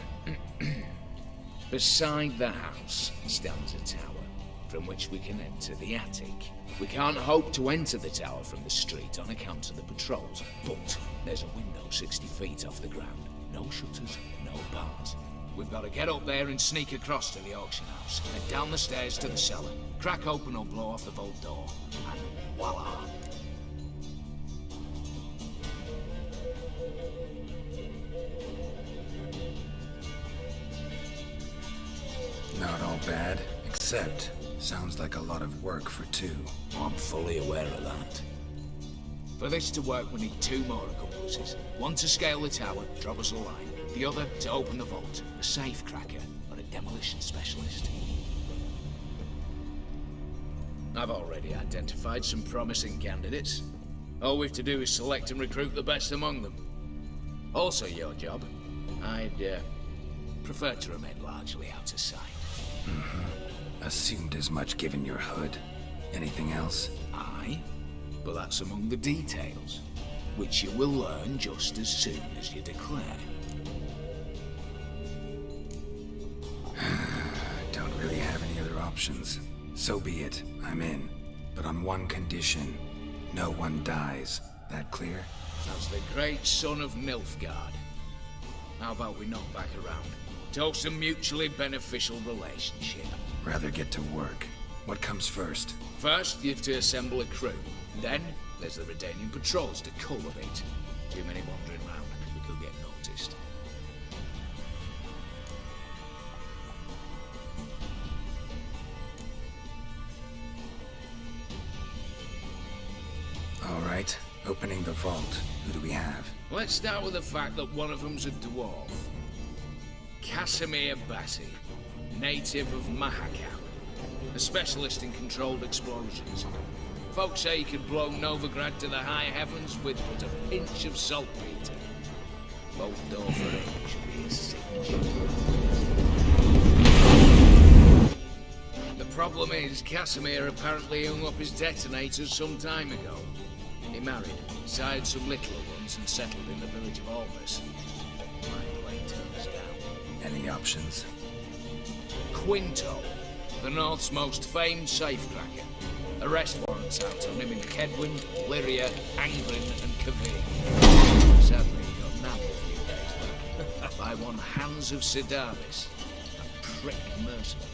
S10: Beside the house stands a tower, from which we can enter the attic. We can't hope to enter the tower from the street on account of the patrols, but there's a window 60 feet off the ground. No shutters, no bars. We've got to get up there and sneak across to the auction house, and down the stairs to the cellar, crack open or blow off the vault door, and voila!
S2: Not all bad, except sounds like a lot of work for two.
S10: I'm fully aware of that. For this to work, we need 2 more accomplices. One to scale the tower, drop us a line. The other to open the vault, a safe cracker or a demolition specialist. I've already identified some promising candidates. All we've to do is select and recruit the best among them. Also your job. I'd prefer to remain largely out of sight.
S2: Assumed as much given your hood. Anything else?
S10: Aye, but that's among the details, which you will learn just as soon as you declare.
S2: Don't really have any other options. So be it. I'm in. But on one condition. No one dies. That clear?
S10: As the great son of Nilfgaard. How about we knock back around? Toast a mutually beneficial relationship.
S2: Rather get to work. What comes first?
S10: First, you have to assemble a crew. Then, there's the Redanian patrols to cultivate. Too many wandering round, we could get noticed.
S2: All right. Opening the vault. Who do we have?
S10: Let's start with the fact that one of them's a dwarf. Casimir Bassi, native of Mahakam, a specialist in controlled explosions. Folks say he could blow Novigrad to the high heavens with but a pinch of saltpeter. Both door for him should be a cinch. The problem is, Casimir apparently hung up his detonators some time ago. He married, sired some littler ones, and settled in the village of Almas. My blade turned us down.
S2: Any options?
S10: Quinto, the North's most famed safecracker. Arrest warrants out on him in Kedwin, Lyria, Angren, and Kavir. Sadly, he got nabbed a few days back by one Hans of Sidaris, a prick mercenary.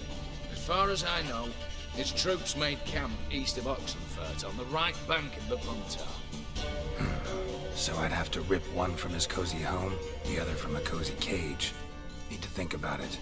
S10: As far as I know, his troops made camp east of Oxenfurt on the right bank of the Puntar.
S2: So I'd have to rip one from his cozy home, the other from a cozy cage. Need to think about it.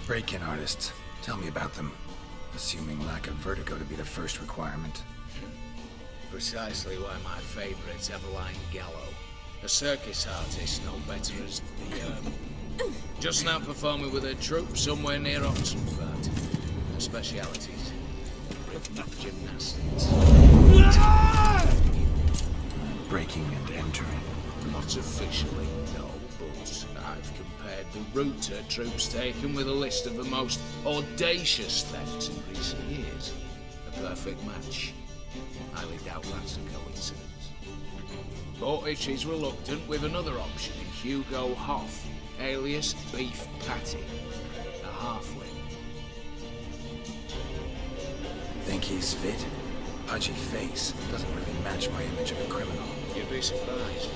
S2: Break-in artists. Tell me about them. Assuming lack of vertigo to be the first requirement.
S10: Precisely why my favourite's Eveline Gallo. A circus artist, no better as the, just now performing with her troupe somewhere near Oxenfurt. Her specialities, rhythmic gymnastics.
S2: Breaking and entering.
S10: Not officially, no, but I've compared the route her troops taken with a list of the most audacious thefts in recent years. A perfect match. Highly doubt that's a coincidence. But if she's reluctant with another option in Hugo Hoff, alias Beef Patty, a halfling.
S2: Think he's fit? Pudgy face doesn't really match my image of a criminal.
S10: You'd be surprised.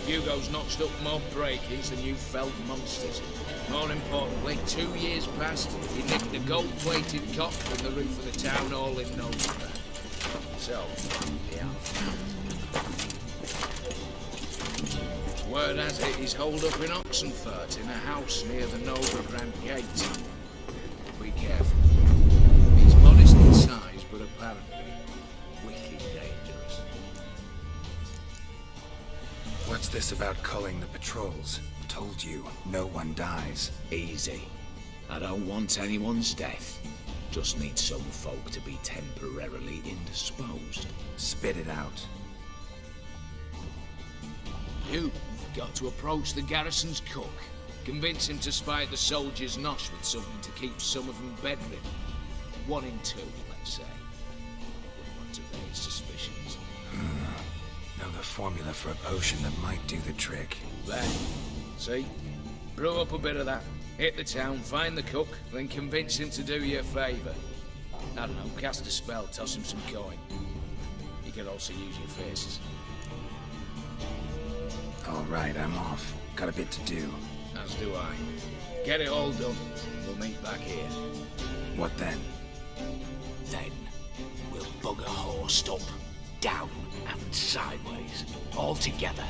S10: Hugo's notched up more breakings than you felt monsters. More importantly, 2 years past, he nicked a gold-plated cop from the roof of the town hall in Novigrad. So, yeah. Word has it he's holed up in Oxenfurt in a house near the Novigrad gate. Be careful. He's modest in size, but apparently wicked dangerous.
S2: What's this about culling the patrols? Told you, no one dies.
S10: Easy. I don't want anyone's death. Just need some folk to be temporarily indisposed.
S2: Spit it out.
S10: You've got to approach the garrison's cook. Convince him to spite the soldiers' nosh with something to keep some of them bedridden. 1 in 2, let's say. Wouldn't want to raise suspicions.
S2: Know the formula for a potion that might do the trick.
S10: There. See? Brew up a bit of that. Hit the town, find the cook, then convince him to do you a favour. I don't know, cast a spell, toss him some coin. You could also use your fists.
S2: All right, I'm off. Got a bit to do.
S10: As do I. Get it all done, and we'll meet back here.
S2: What then?
S10: Then, we'll bugger Horst up.
S15: down and sideways, all together.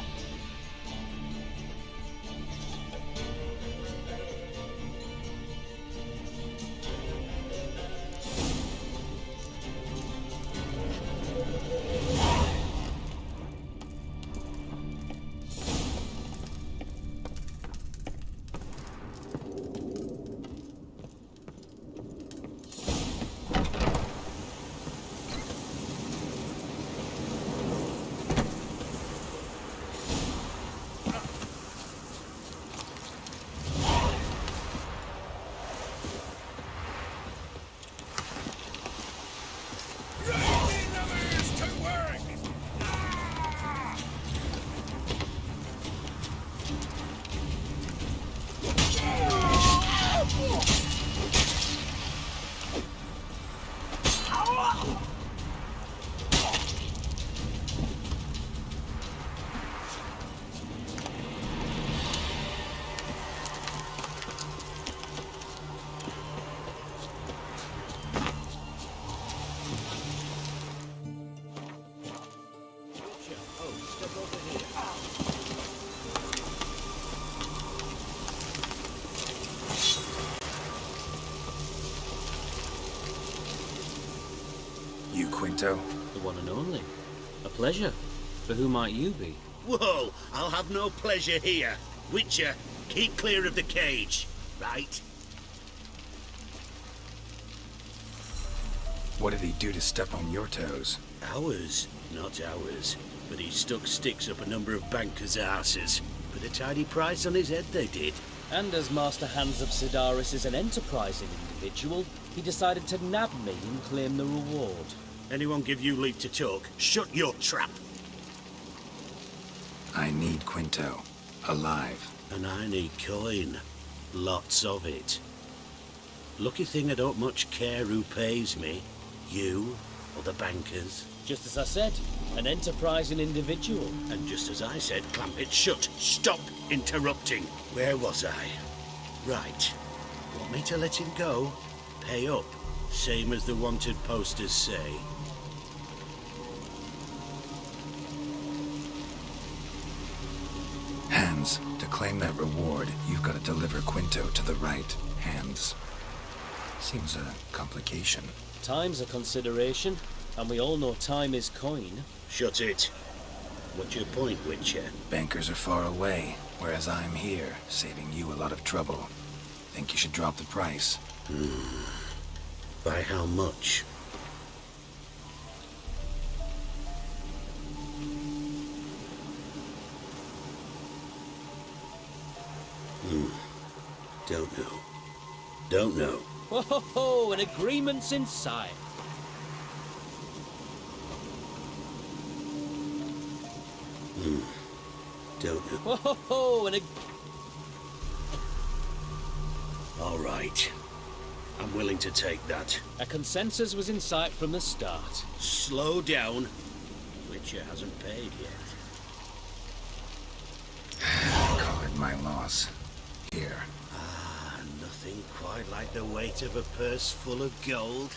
S2: You, Quinto?
S16: The one and only. A pleasure. But who might you be?
S14: Whoa! I'll have no pleasure here. Witcher, keep clear of the cage, right?
S2: What did he do to step on your toes?
S14: Ours, not ours. But he stuck sticks up a number of bankers' arses. Put a tidy price on his head, they did.
S12: And as Master Hans of Sidaris is an enterprising individual, he decided to nab me and claim the reward.
S14: Anyone give you leave to talk? Shut your trap!
S2: I need Quinto. Alive.
S14: And I need coin. Lots of it. Lucky thing I don't much care who pays me. You or the bankers.
S12: Just as I said, an enterprising individual.
S14: And just as I said, clamp it shut. Stop interrupting. Where was I? Right. Want me to let him go? Pay up. Same as the wanted posters say.
S2: Hands, to claim that reward, you've got to deliver Quinto to the right hands. Seems a complication.
S12: Time's a consideration, and we all know time is coin.
S14: Shut it. What's your point, Witcher?
S2: Bankers are far away, whereas I'm here, saving you a lot of trouble. Think you should drop the price?
S14: By how much? Don't know. Don't know.
S12: Ho ho ho! An agreement's in sight.
S14: Don't know.
S12: Ho ho ho!
S14: All right. I'm willing to take that.
S12: A consensus was in sight from the start.
S14: Slow down. Witcher hasn't paid yet.
S2: Call it my loss. Here.
S14: Nothing quite like the weight of a purse full of gold.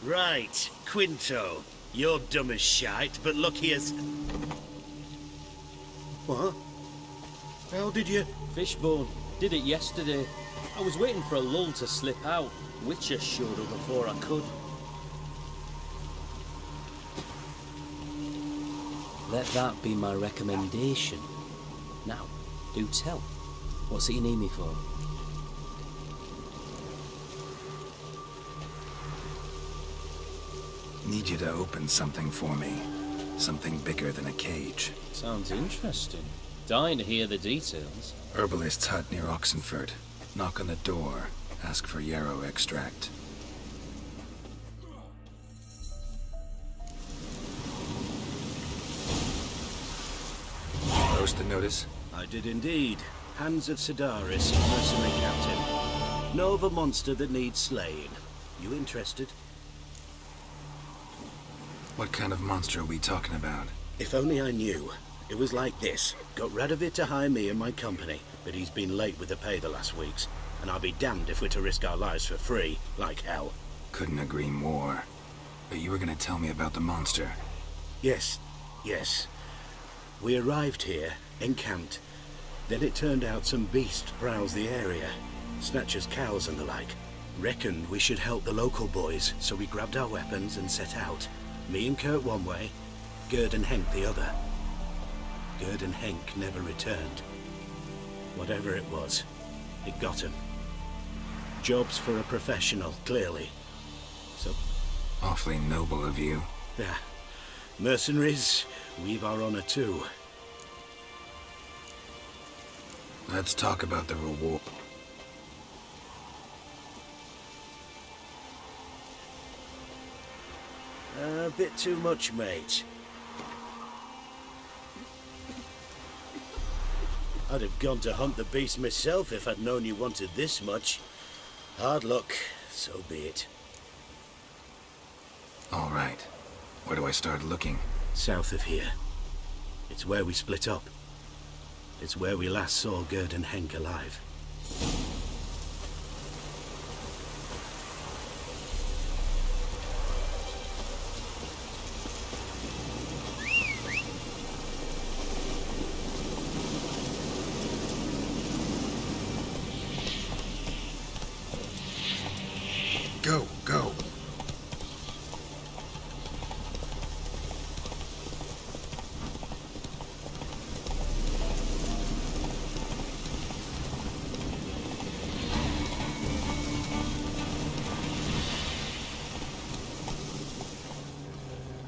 S14: Right, Quinto. You're dumb as shite, but lucky as... What? How did you...
S12: Fishbone. Did it yesterday. I was waiting for a lull to slip out. Witcher showed up before I could. Let that be my recommendation. Now, do tell. What's it you need me for?
S2: Need you to open something for me. Something bigger than a cage.
S12: Sounds interesting. Dying to hear the details.
S2: Herbalist's hut near Oxenford. Knock on the door. Ask for yarrow extract. Post the notice?
S14: I did indeed. Hans of Sidaris, mercenary captain. Know of a monster that needs slaying. You interested?
S2: What kind of monster are we talking about?
S14: If only I knew. It was like this. Got rid of it to hire me and my company, but he's been late with the pay the last weeks. And I'll be damned if we're to risk our lives for free, like hell.
S2: Couldn't agree more. But you were gonna tell me about the monster.
S14: Yes. We arrived here, encamped. Then it turned out some beast prowls the area. Snatchers, cows and the like. Reckoned we should help the local boys, so we grabbed our weapons and set out. Me and Kurt one way, Gerd and Henk the other. Gerd and Henk never returned. Whatever it was, it got him. Jobs for a professional, clearly. So...
S2: Awfully noble of you.
S14: Yeah. Mercenaries, we've our honor too.
S2: Let's talk about the reward.
S14: A bit too much, mate. I'd have gone to hunt the beast myself if I'd known you wanted this much. Hard luck, so be it.
S2: All right. Where do I start looking?
S14: South of here. It's where we split up. It's where we last saw Gerd and Henk alive.
S8: Go.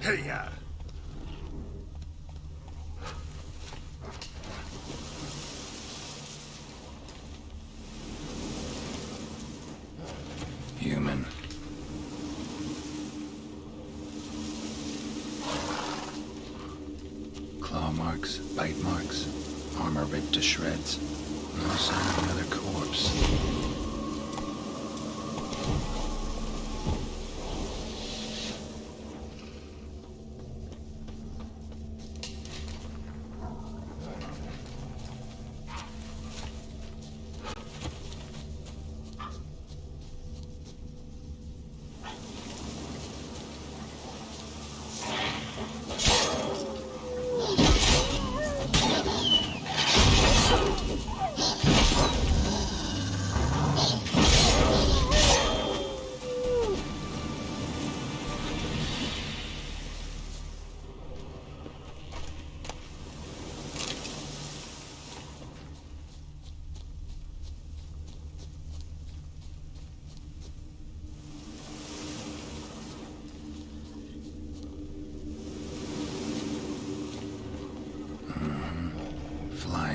S8: Hey-ya!
S2: Human. Claw marks, bite marks, armor ripped to shreds. No sign of another corpse.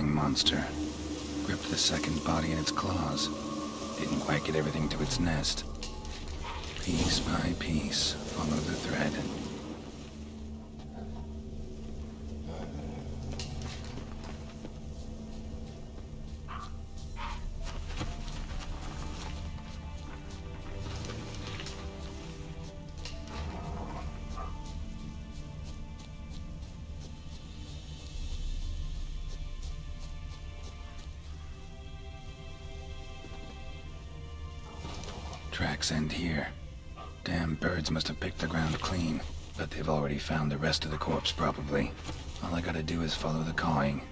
S2: Monster. Gripped the second body in its claws. Didn't quite get everything to its nest. Piece by piece, follow the thread. Tracks end here. Damn birds must have picked the ground clean, but they've already found the rest of the corpse, probably. All I gotta do is follow the cawing.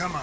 S8: Come on.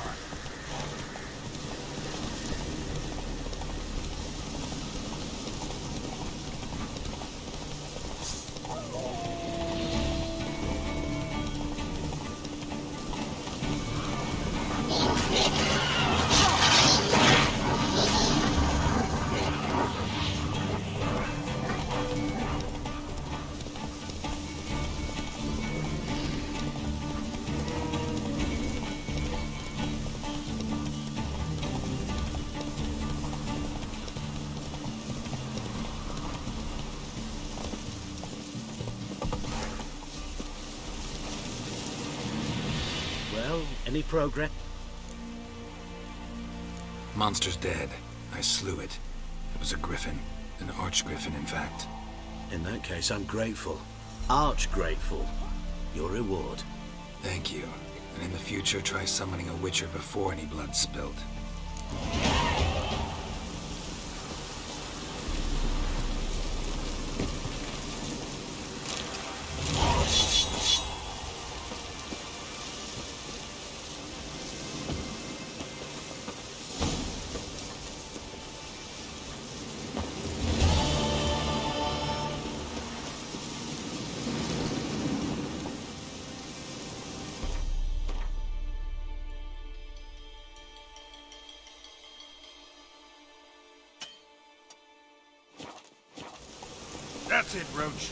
S14: Well, any progress?
S2: Monster's dead. I slew it. It was a griffin. An arch-griffin, in fact.
S14: In that case, I'm grateful. Arch grateful. Your reward.
S2: Thank you. And in the future, try summoning a Witcher before any blood's spilled.
S8: That's it, Roach.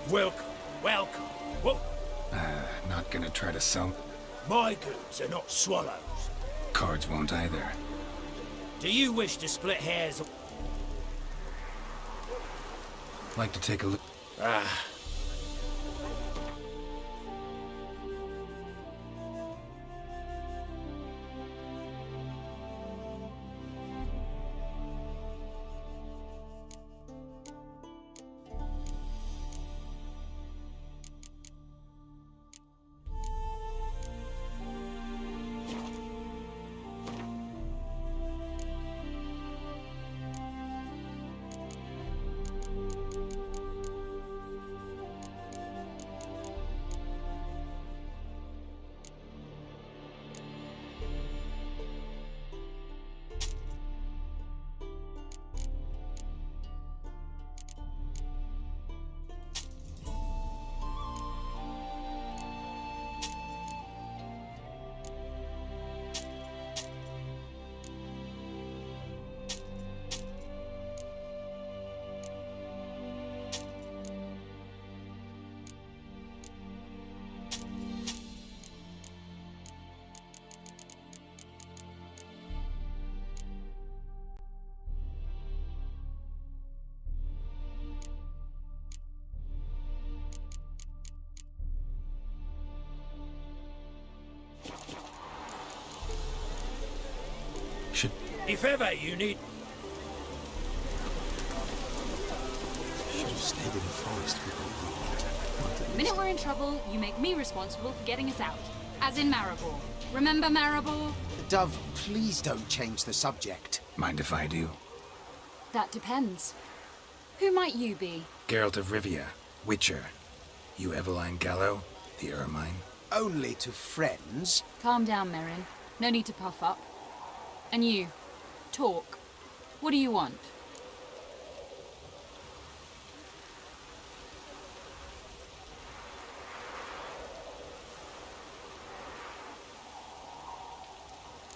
S15: Welcome, welcome. Whoa.
S2: Not gonna try to sell.
S15: My goods are not swallows.
S2: Cards won't either.
S15: Do you wish to split hairs?
S2: Like to take a look.
S15: Ah.
S2: Should...
S15: If ever you need...
S8: Should have stayed in the forest with
S17: The minute we're in trouble, you make me responsible for getting us out. As in Maribor. Remember Maribor?
S7: Dove, please don't change the subject.
S2: Mind if I do?
S17: That depends. Who might you be?
S2: Geralt of Rivia, Witcher. You Eveline Gallo, the Ermine.
S7: Only to friends.
S17: Calm down, Merrin. No need to puff up. And you, talk. What do you want?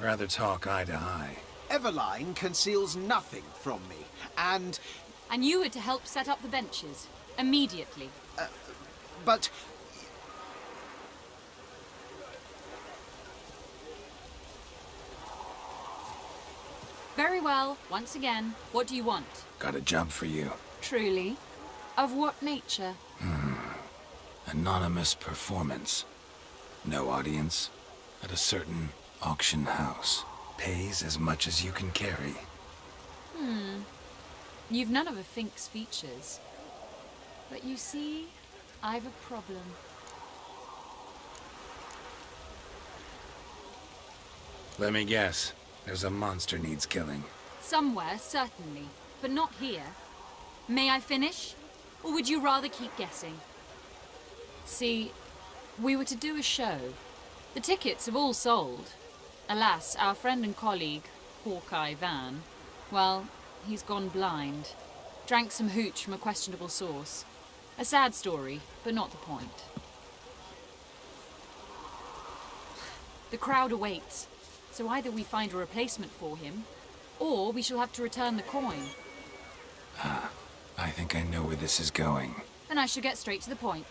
S2: Rather talk eye to eye.
S7: Eveline conceals nothing from me, and...
S17: And you were to help set up the benches. Immediately.
S7: But...
S17: Very well. Once again, what do you want?
S2: Got a job for you.
S17: Truly? Of what nature?
S2: Anonymous performance. No audience. At a certain auction house. Pays as much as you can carry.
S17: You've none of a Fink's features. But you see, I've a problem.
S2: Let me guess. There's a monster needs killing.
S17: Somewhere, certainly. But not here. May I finish? Or would you rather keep guessing? See, we were to do a show. The tickets have all sold. Alas, our friend and colleague, Hawkeye Van, well, he's gone blind. Drank some hooch from a questionable source. A sad story, but not the point. The crowd awaits, so either we find a replacement for him, or we shall have to return the coin.
S2: I think I know where this is going.
S17: Then I shall get straight to the point.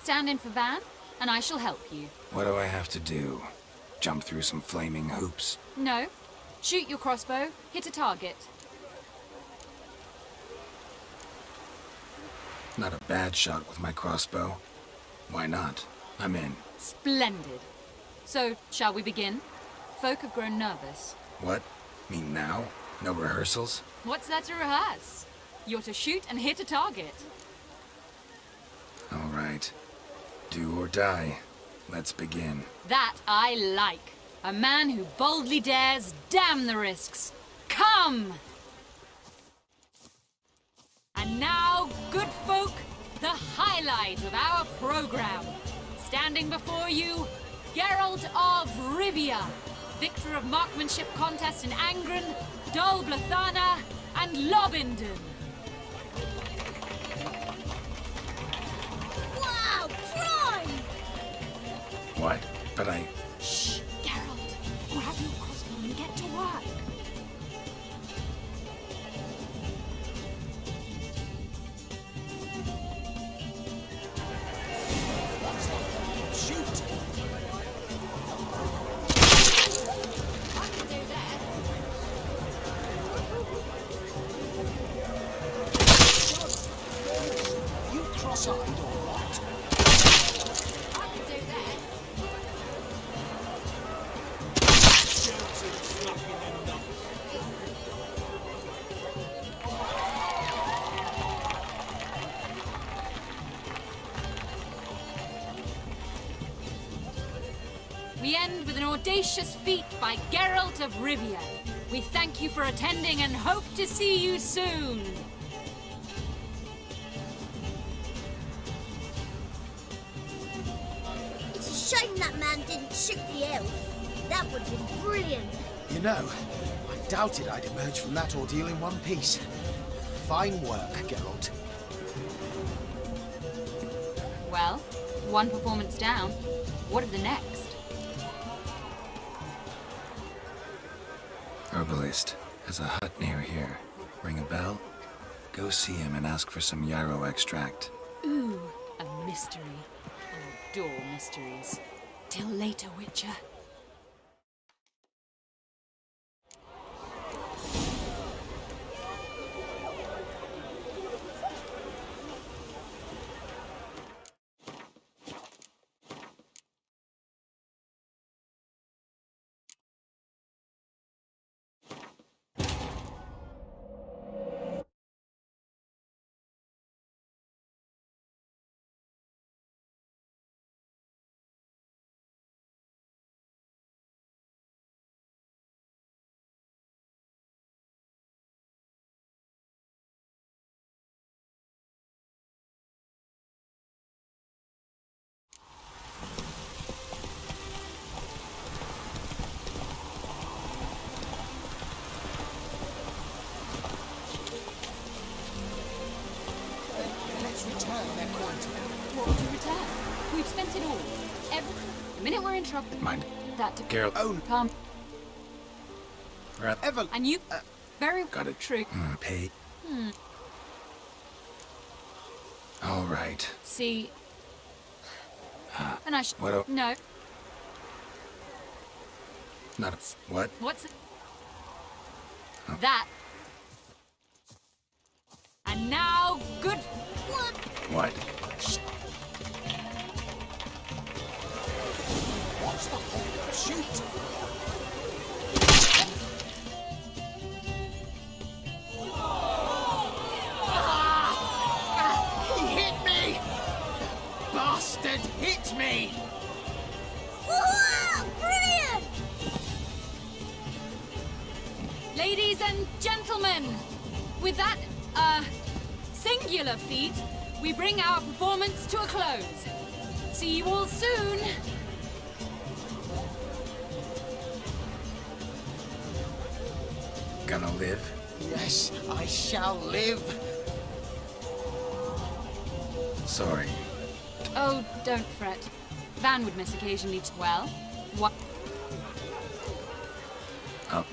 S17: Stand in for Van, and I shall help you.
S2: What do I have to do? Jump through some flaming hoops?
S17: No. Shoot your crossbow, hit a target.
S2: Not a bad shot with my crossbow. Why not? I'm in.
S17: Splendid. So, shall we begin? Folk have grown nervous.
S2: What? Mean now? No rehearsals?
S17: What's there to rehearse? You're to shoot and hit a target.
S2: All right. Do or die. Let's begin.
S17: That I like. A man who boldly dares, damn the risks. Come! And now, good folk, the highlight of our program. Standing before you, Geralt of Rivia, victor of marksmanship contests in Angren, Dol Blathana, and Lobindon.
S3: Wow, prime!
S2: What? But I...
S17: Shh, Geralt. Grab your crossbow and get to work.
S7: Shoot!
S3: I can do that.
S7: Are you cross-eyed or what?
S3: I can do that.
S17: We end with an audacious feat by Geralt of Rivia. We thank you for attending and hope to see you soon.
S3: It's a shame that man didn't shoot the elf. That would have been brilliant.
S7: You know, I doubted I'd emerge from that ordeal in one piece. Fine work, Geralt.
S17: Well, one performance down. What of the next?
S2: Herbalist has a hut near here. Ring a bell? Go see him and ask for some yarrow extract.
S17: Ooh, a mystery. I adore mysteries. Till later, Witcher. afford to return. We've spent it all. The minute we're in trouble,
S2: Mind.
S17: that to
S2: Geralt.
S17: come.
S7: Evan.
S17: And you, very
S2: Got it.
S17: true.
S2: Pay.
S17: Hmm.
S2: All right.
S17: See, and I
S2: What a-
S17: no.
S2: Not a... What?
S17: What's that? And now, good.
S2: What?
S9: What's the point of shooting?
S10: He hit me! Bastard hit me!
S3: Brilliant!
S17: Ladies and gentlemen, with that, singular feat, we bring our performance to a close. See you all soon.
S2: Gonna live?
S10: Yes, I shall live.
S2: Sorry.
S17: Oh, don't fret. Van would miss occasionally well. What?
S2: Oh.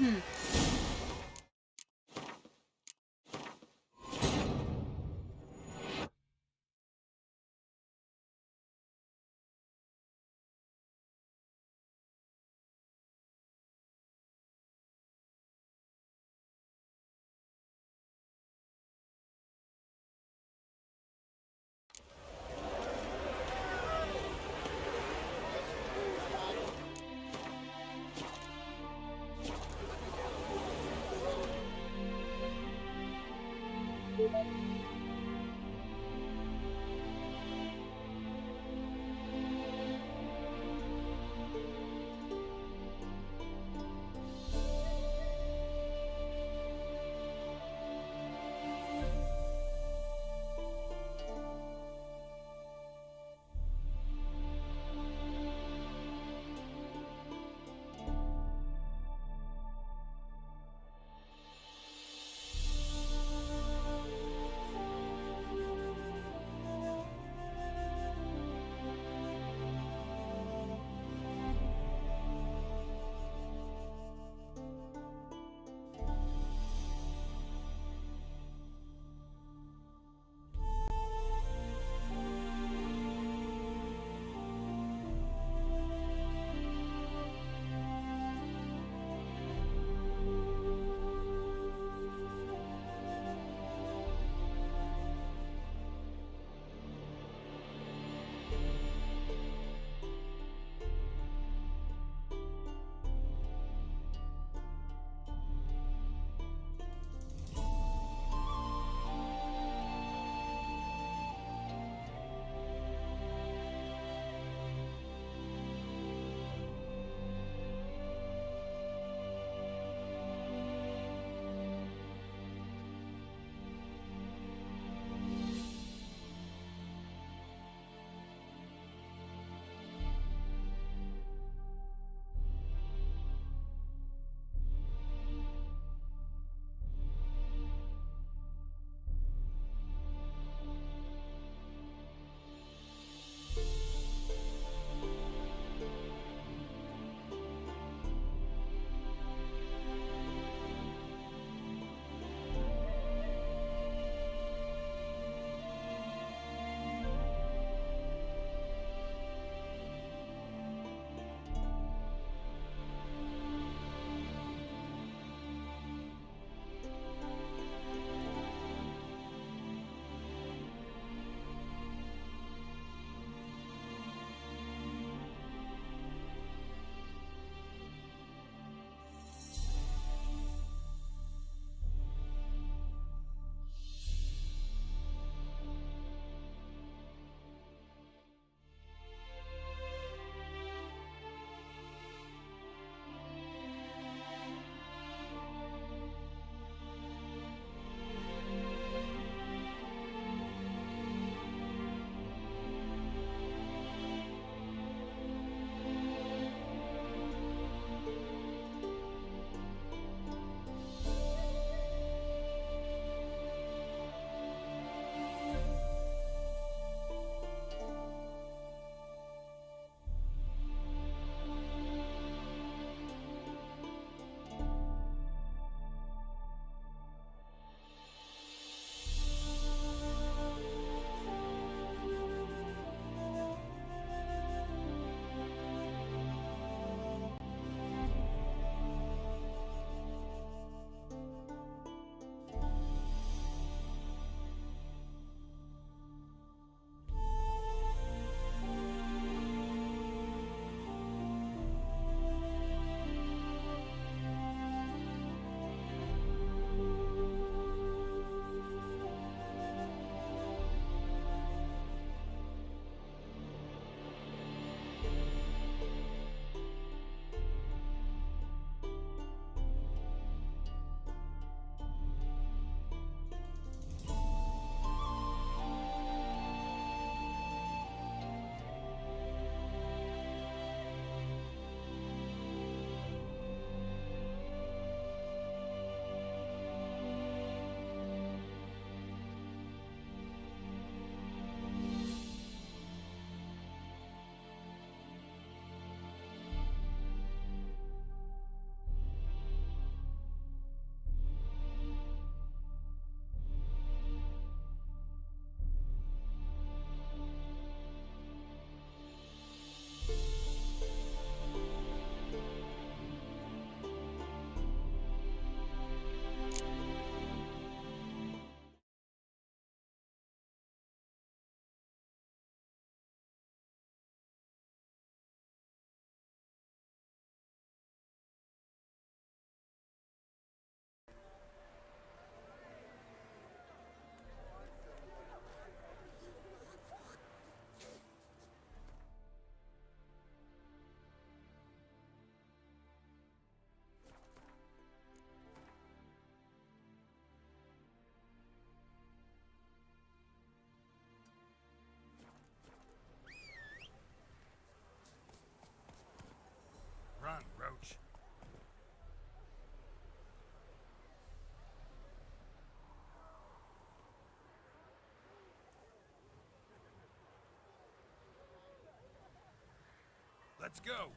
S2: Let's go!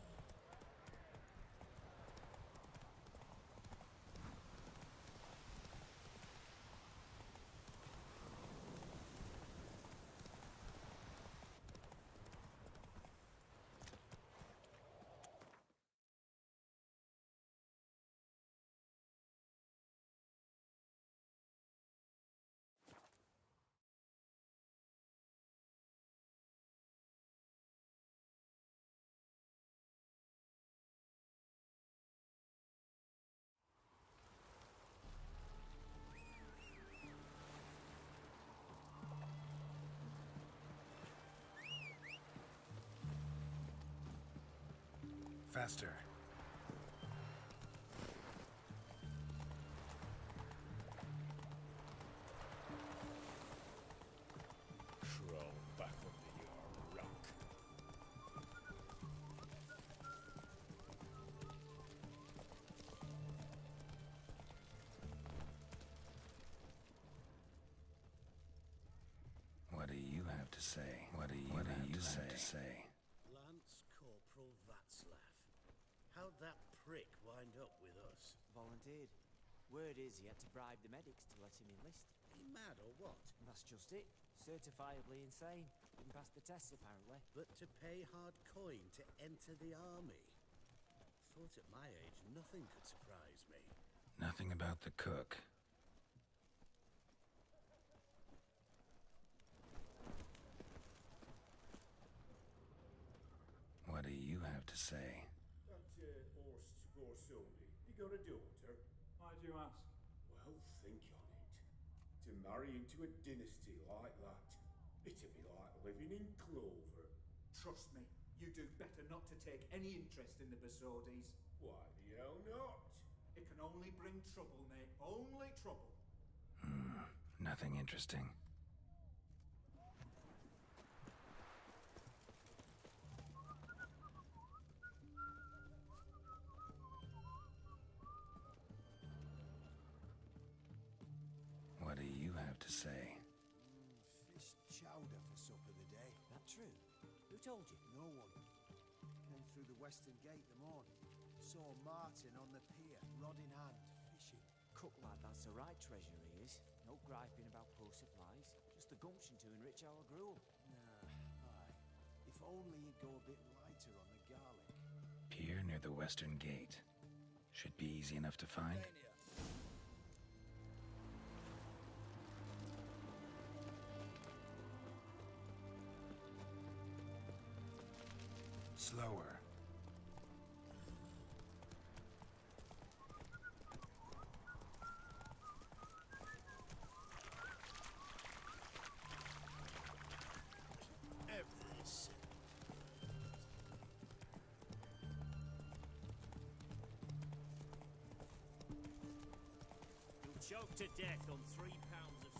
S2: Faster.
S15: Crawl back under your rock.
S2: What do you have to say? What do you have to say?
S14: Lance Corporal Václav. How'd that prick wind up with us?
S18: Volunteered. Word is he had to bribe the medics to let him enlist.
S14: He mad or what?
S18: That's just it. Certifiably insane. Didn't pass the tests, apparently.
S14: But to pay hard coin to enter the army? Thought at my age nothing could surprise me.
S2: Nothing about the cook. What do you have to say?
S19: That Horst Borsoni, he got a daughter.
S4: Why do you ask?
S19: Well, think on it. To marry into a dynasty like that, it'd be like living in clover.
S20: Trust me, you do better not to take any interest in the Besodis.
S19: Why the hell not?
S20: It can only bring trouble, mate. Only trouble.
S2: Nothing interesting. What do you have to say?
S7: Fish chowder for supper today.
S18: That true? Who told you?
S7: No one. Came through the western gate the morning. Saw Martin on the pier, rod in hand, fishing.
S18: Cook lad, that's the right treasure he is. No griping about poor supplies. Just the gumption to enrich our gruel.
S7: Nah, aye. If only he'd go a bit lighter on the garlic.
S2: Pier near the western gate. Should be easy enough to find. Slower.
S14: This.
S15: You'll choke to death on 3 pounds of...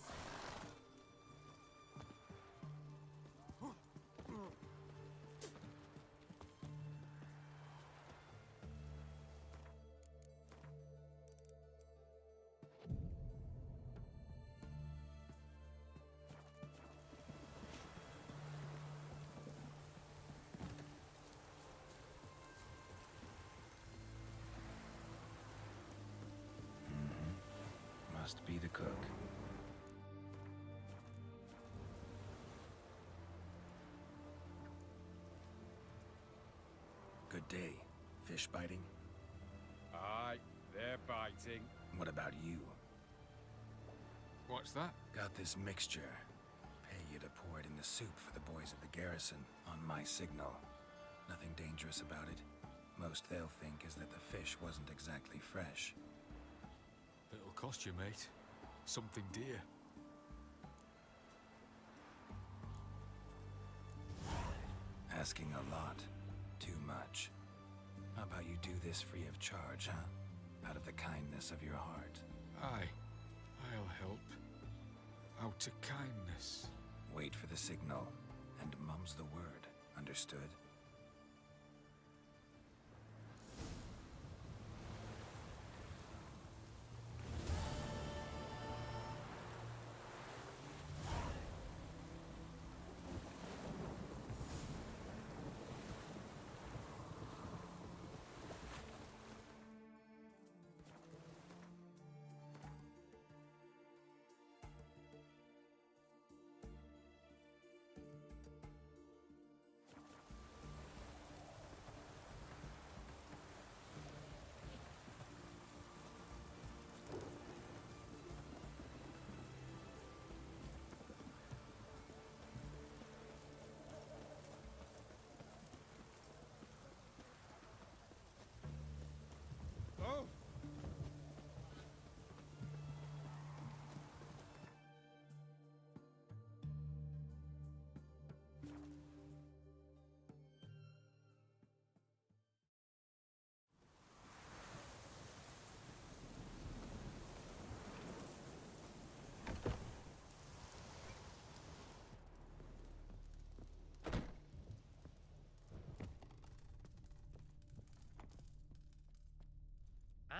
S2: Must be the cook. Good day. Fish biting?
S10: Aye, they're biting.
S2: What about you?
S10: What's that?
S2: Got this mixture. Pay you to pour it in the soup for the boys of the garrison on my signal. Nothing dangerous about it. Most they'll think is that the fish wasn't exactly fresh.
S10: It'll cost you, mate. Something dear.
S2: Asking a lot. Too much. How about you do this free of charge, huh? Out of the kindness of your heart.
S10: Aye, I'll help. Out of kindness.
S2: Wait for the signal, and mum's the word. Understood?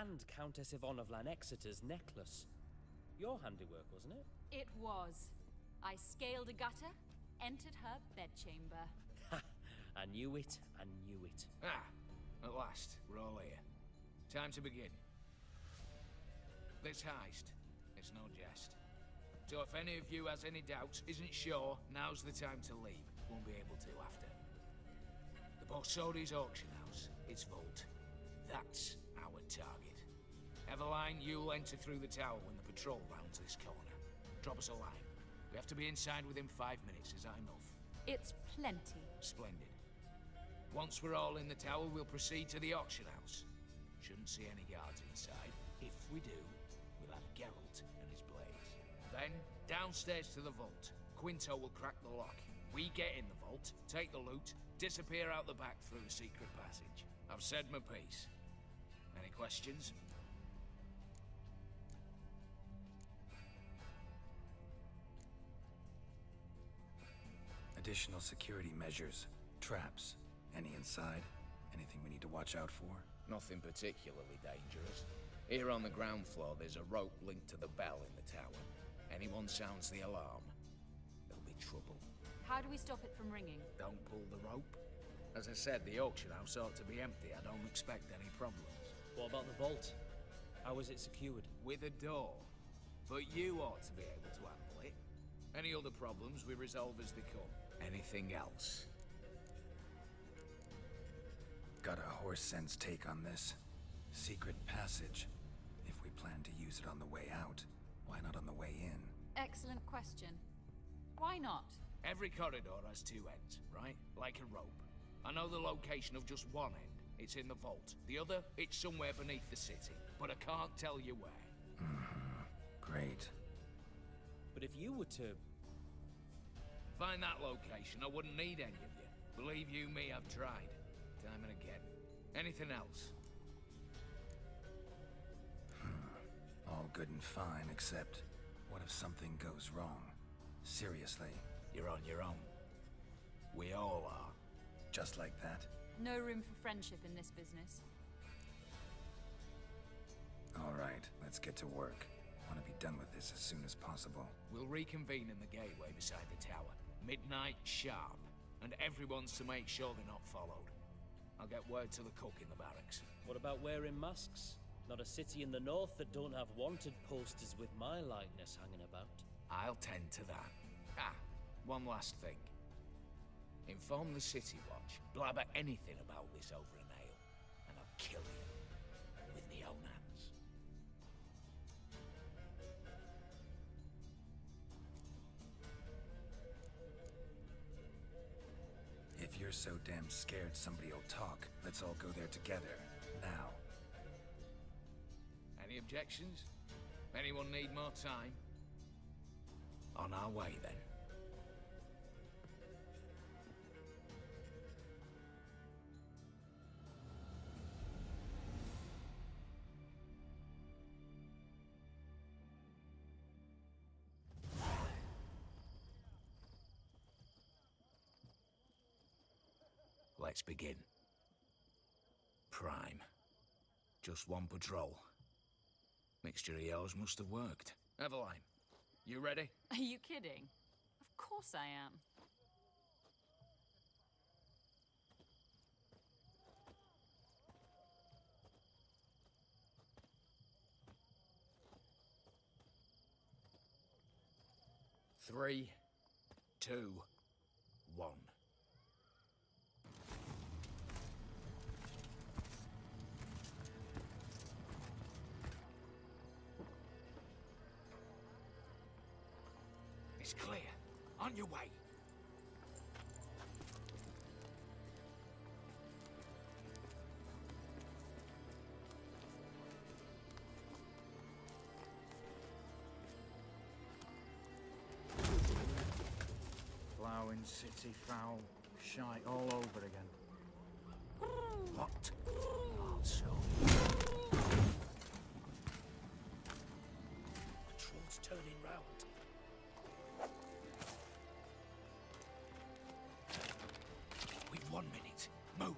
S16: and Countess Yvonne of Lanexeter's necklace. Your handiwork, wasn't it?
S17: It was. I scaled a gutter, entered her bedchamber.
S16: Ha! I knew it, I knew it.
S10: Ah, at last, we're all here. Time to begin. This heist, it's no jest. So if any of you has any doubts, isn't sure, now's the time to leave. Won't be able to after. The Borsodi's auction house, its vault. That's our target. Eveline, you'll enter through the tower when the patrol rounds this corner. Drop us a line. We have to be inside within 5 minutes, is that enough?
S17: It's plenty.
S10: Splendid. Once we're all in the tower, we'll proceed to the auction house. Shouldn't see any guards inside. If we do, we'll have Geralt and his blades. Then, downstairs to the vault. Quinto will crack the lock. We get in the vault, take the loot, disappear out the back through the secret passage. I've said my piece. Any questions?
S2: Additional security measures. Traps. Any inside? Anything we need to watch out for?
S10: Nothing particularly dangerous. Here on the ground floor, there's a rope linked to the bell in the tower. Anyone sounds the alarm, there'll be trouble.
S17: How do we stop it from ringing?
S10: Don't pull the rope. As I said, the auction house ought to be empty. I don't expect any problems.
S16: What about the vault? How is it secured?
S10: With a door. But you ought to be able to handle it. Any other problems we resolve as they come. Anything else?
S2: Got a horse sense take on this. Secret passage. If we plan to use it on the way out, why not on the way in?
S17: Excellent question. Why not?
S10: Every corridor has two ends, right? Like a rope. I know the location of just one end. It's in the vault. The other, it's somewhere beneath the city. But I can't tell you where.
S2: Great.
S16: But if you were to...
S10: find that location, I wouldn't need any of you. Believe you me, I've tried. Time and again. Anything else?
S2: All good and fine, except... what if something goes wrong? Seriously.
S10: You're on your own. We all are.
S2: Just like that?
S17: No room for friendship in this business.
S2: All right, let's get to work. Want to be done with this as soon as possible.
S10: We'll reconvene in the gateway beside the tower. Midnight sharp. And everyone's to make sure they're not followed. I'll get word to the cook in the barracks.
S16: What about wearing masks? Not a city in the north that don't have wanted posters with my likeness hanging about.
S10: I'll tend to that. Ah, one last thing. Inform the City Watch. Blabber anything about this over an ale, and I'll kill you with my own hands.
S2: If you're so damn scared somebody'll talk, let's all go there together. Now.
S10: Any objections? Anyone need more time? On our way, then. Let's begin. Prime. Just one patrol. Mixture of yours must have worked. Eveline, you ready?
S17: Are you kidding? Of course I am.
S10: Three, 2, 1. It's clear. On your way.
S4: Ploughing city foul. Shite all over again.
S10: What? Also.
S14: Patrol's turning round.
S10: We've 1 minute. Move.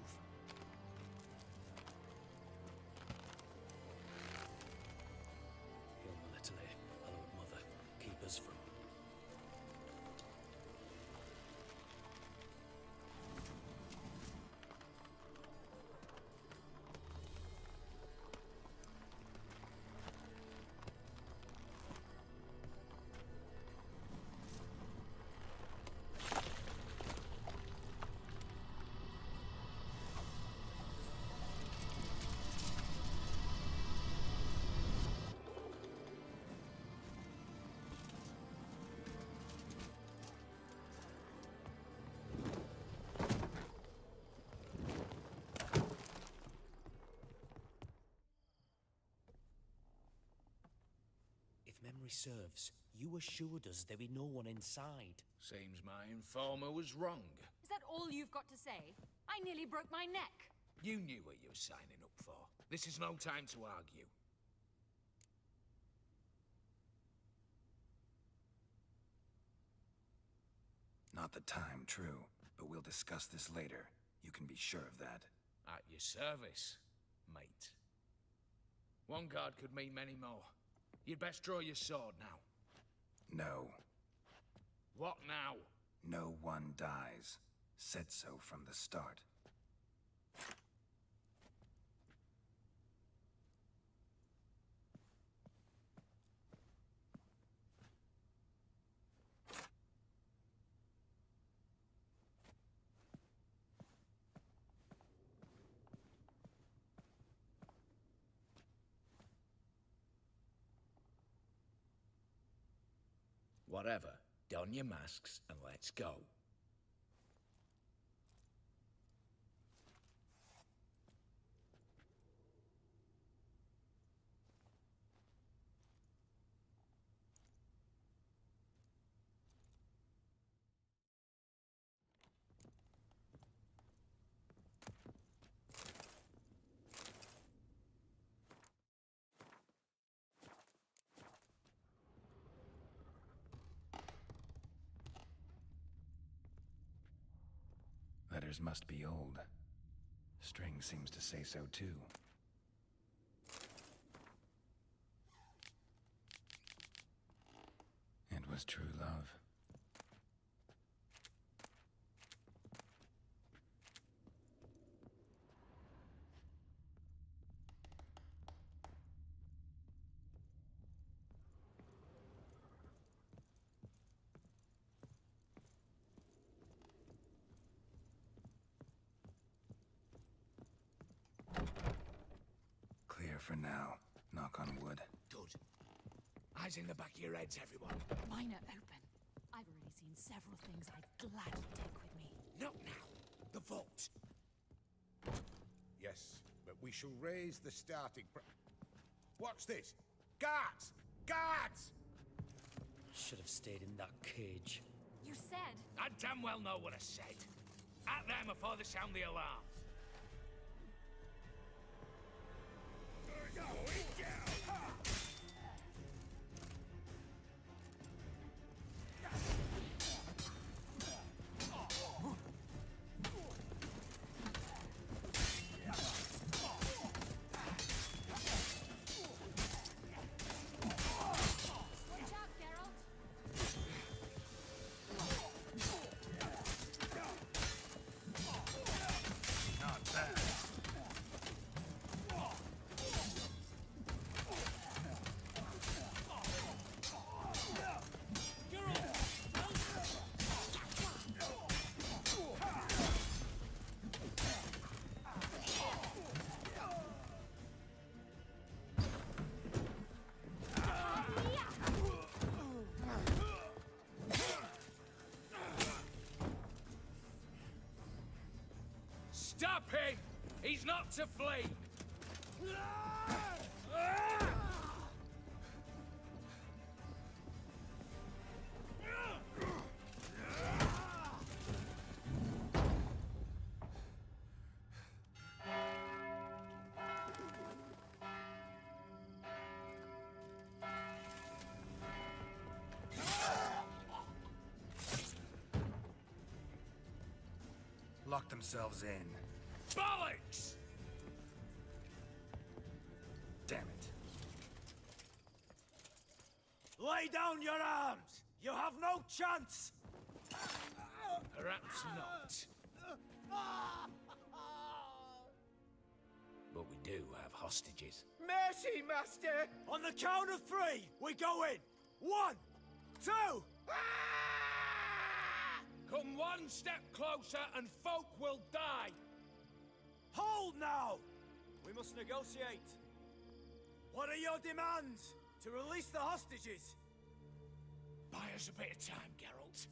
S18: memory serves, you assured us there be no one inside.
S10: Seems my informer was wrong.
S17: Is that all you've got to say? I nearly broke my neck.
S10: You knew what you were signing up for. This is no time to argue.
S2: Not the time, true. But we'll discuss this later. You can be sure of that.
S10: At your service, mate. One guard could mean many more. You'd best draw your sword now.
S2: No.
S10: What now?
S2: No one dies. Said so from the start.
S10: Whatever. Don your masks and let's go.
S2: Letters must be old. String seems to say so too. It was true love. Clear for now. Knock on wood.
S10: Good. Eyes in the back of your heads, everyone.
S17: Mine are open. I've already seen several things I'd gladly take with me.
S10: Not now. The vault.
S8: Yes, but we shall raise the starting What's this? Guards! Guards!
S18: Should have stayed in that cage.
S17: You said...
S10: I damn well know what I said. At them before they sound the alarm.
S17: Watch out, Geralt!
S2: Not bad.
S10: Stop him! He's not to flee!
S2: Lock themselves in.
S10: Bollocks!
S2: Damn it.
S18: Lay down your arms! You have no chance!
S10: Perhaps not. But we do have hostages.
S18: Mercy, Master! On the count of three, we go in! 1, 2...
S10: Come one step closer and folk will die!
S18: Hold now! We must negotiate. What are your demands? To release the hostages?
S10: Buy us a bit of time, Geralt.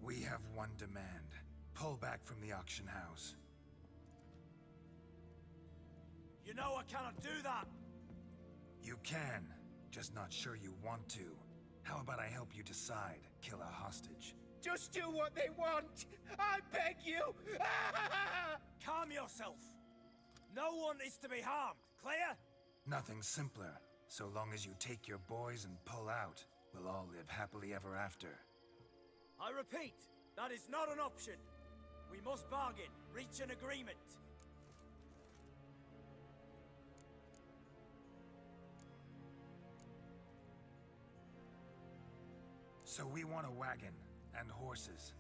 S2: We have one demand. pull back from the auction house.
S18: You know I cannot do that!
S2: You can, just not sure you want to. How about I help you decide, kill a hostage?
S18: Just do what they want! I beg you! Calm yourself! No one is to be harmed, clear?
S2: Nothing simpler. So long as you take your boys and pull out, we'll all live happily ever after.
S18: I repeat, that is not an option. We must bargain, reach an agreement.
S2: So we want a wagon and horses.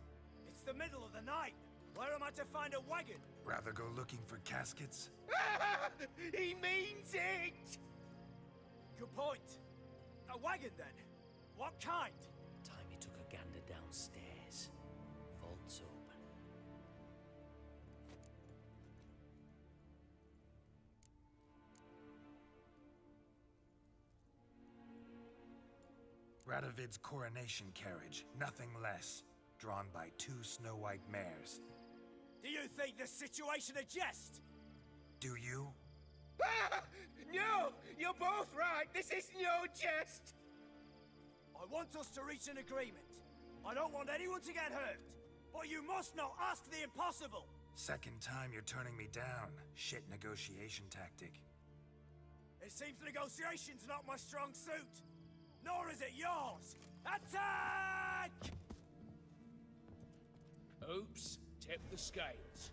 S18: It's the middle of the night. Where am I to find a wagon?
S2: Rather go looking for caskets?
S18: He means it! Good point. A wagon, then? What kind?
S16: Timey took a gander downstairs. Vault's open.
S2: Radovid's coronation carriage, nothing less. Drawn by 2 snow-white mares.
S18: Do you think this situation a jest?
S2: Do you?
S18: No! You're both right! This is no jest! I want us to reach an agreement. I don't want anyone to get hurt. But you must not ask the impossible!
S2: Second time you're turning me down. Shit negotiation tactic.
S18: It seems negotiation's not my strong suit. Nor is it yours! Attack!
S15: Oops, tip the scales.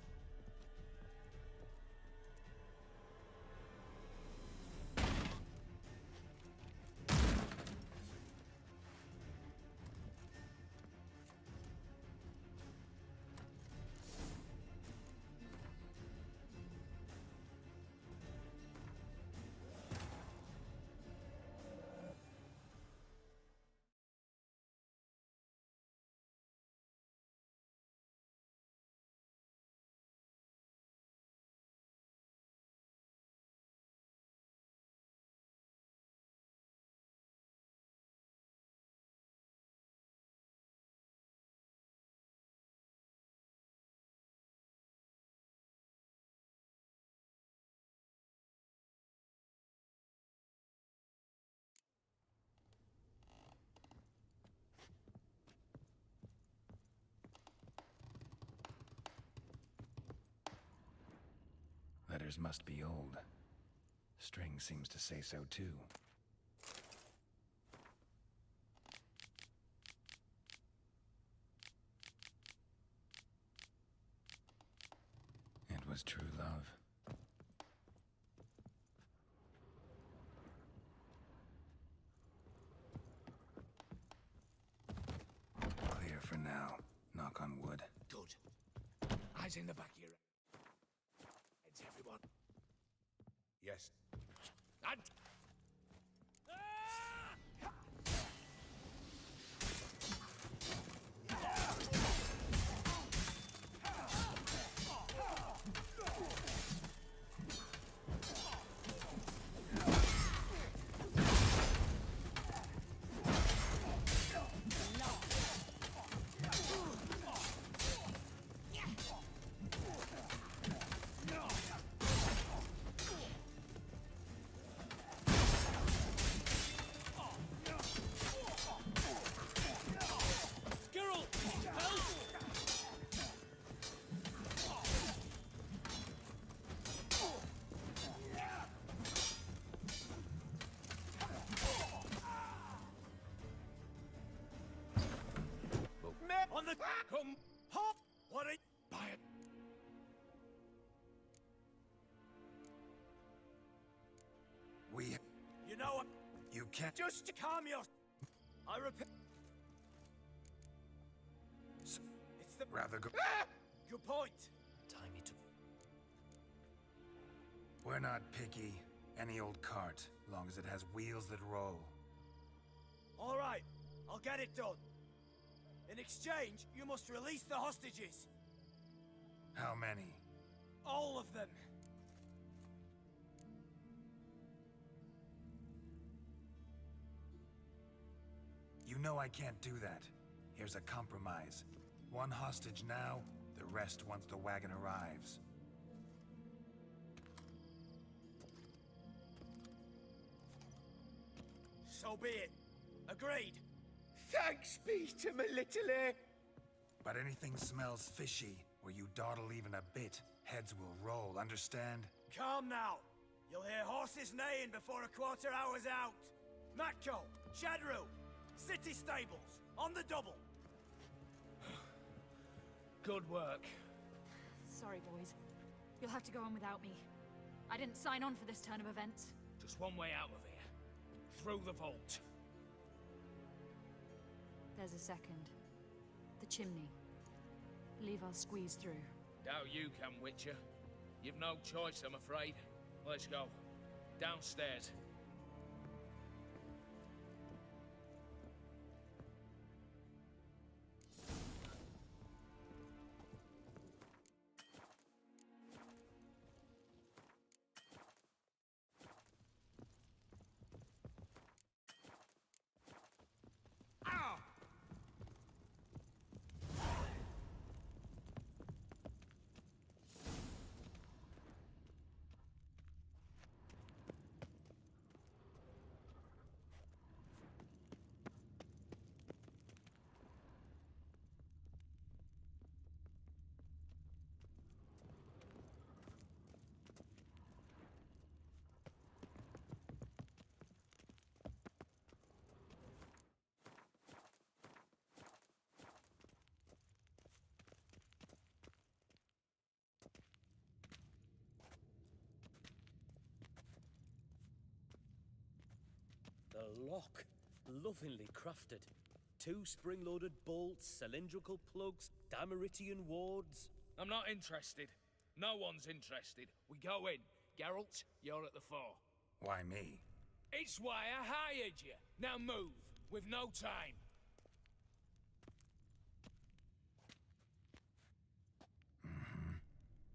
S2: Letters must be old. String seems to say so too. It was true love. Clear for now. Knock on wood.
S10: Good. Eyes in the back of your heads, everyone.
S8: Yes.
S10: And...
S18: On the... Come... Hop! What a...
S10: Buy it.
S2: We...
S18: You know what?
S2: You can't...
S18: Just calm your... I repeat... It's the...
S2: Rather go...
S18: Good point.
S16: Timey took...
S2: We're not picky. Any old cart, long as it has wheels that roll.
S18: All right, I'll get it done. In exchange, you must release the hostages.
S2: How many?
S18: All of them.
S2: You know I can't do that. Here's a compromise. 1 hostage now, the The rest once the wagon arrives.
S18: So be it. Agreed. Thanks be to my little ear.
S2: But anything smells fishy, or you dawdle even a bit, heads will roll, understand?
S18: Calm now. You'll hear horses neighing before a quarter hour's out. Matco, Shadru, city stables, on the double.
S12: Good work.
S17: Sorry, boys. You'll have to go on without me. I didn't sign on for this turn of events.
S12: Just one way out of here. Through the vault.
S17: There's a second. The chimney. Believe I'll squeeze through.
S12: Doubt you can, Witcher. You've no choice, I'm afraid. Let's go. Downstairs.
S16: The lock. Lovingly crafted. 2 spring-loaded bolts, cylindrical plugs, Dameritian wards.
S12: I'm not interested. No one's interested. We go in. Geralt, you're at the fore.
S2: Why me?
S12: It's why I hired you. Now move. We've no time.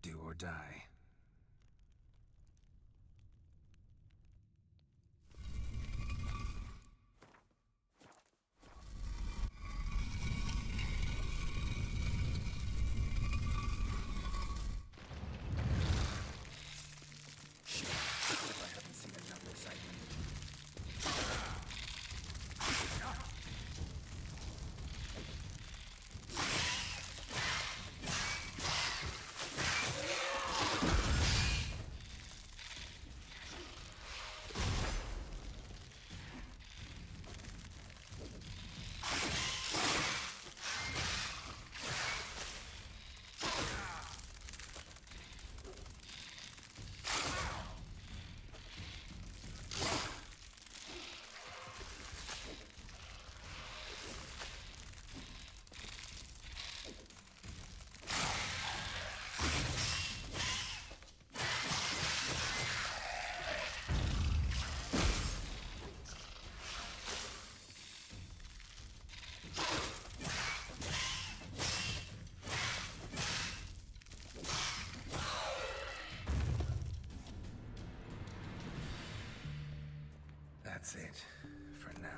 S2: Do or die. That's it, for now.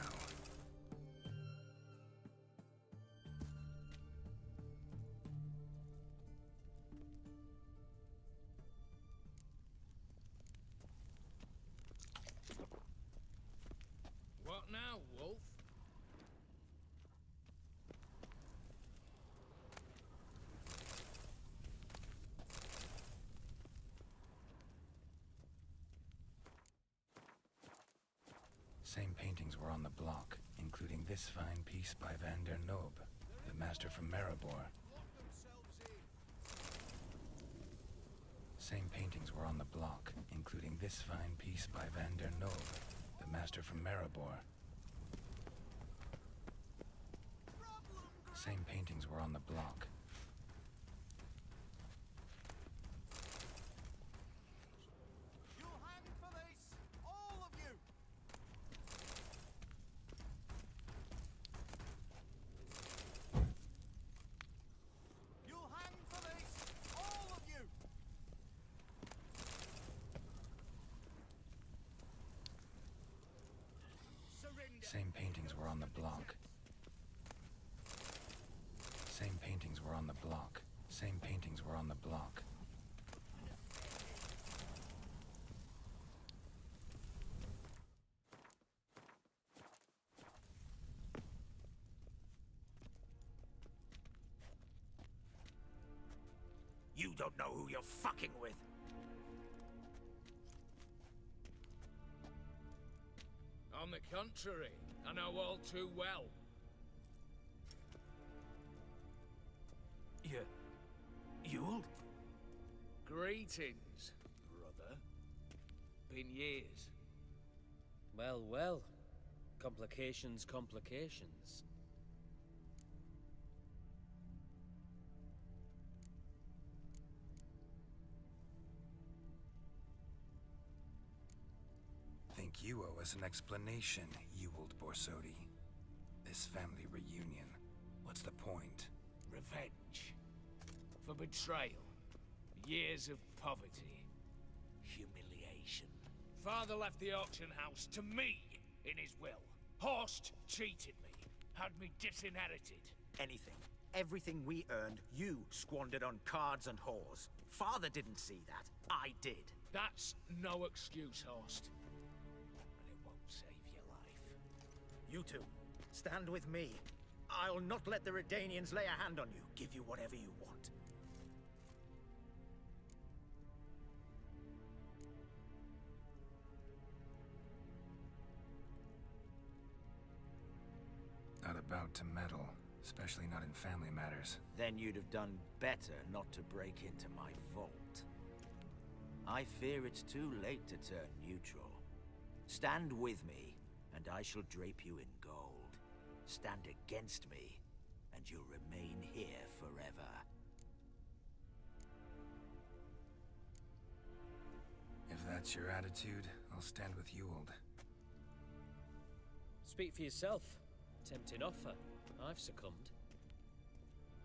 S12: What now, Wolf?
S2: Same paintings were on the block, including this fine piece by Van der Nob, the master from Maribor. Same paintings were on the block, including this fine piece by Van der Nob, the master from Maribor. Same paintings were on the block. Same paintings were on the block. Same paintings were on the block. Same paintings were on the block.
S18: You don't know who you're fucking with.
S21: On the contrary, I know all too well.
S18: Yule?
S21: Greetings, brother. Been years.
S16: Well, well. Complications, complications.
S2: Think you owe us an explanation, Ewald Borsodi. This family reunion, what's the point?
S21: Revenge. For betrayal. Years of poverty. Humiliation. Father left the auction house to me in his will. Horst cheated me. Had me disinherited.
S18: Anything. Everything we earned, you squandered on cards and whores. Father didn't see that. I did.
S21: That's no excuse, Horst. And it won't save your life.
S18: You two, stand with me. I'll not let the Redanians lay a hand on you. Give you whatever you want.
S2: Not about to meddle, especially not in family matters.
S18: Then you'd have done better not to break into my vault. I fear it's too late to turn neutral. Stand with me, and I shall drape you in gold. Stand against me, and you'll remain here forever.
S2: If that's your attitude, I'll stand with Ewald.
S16: Speak for yourself. Tempting offer. I've succumbed.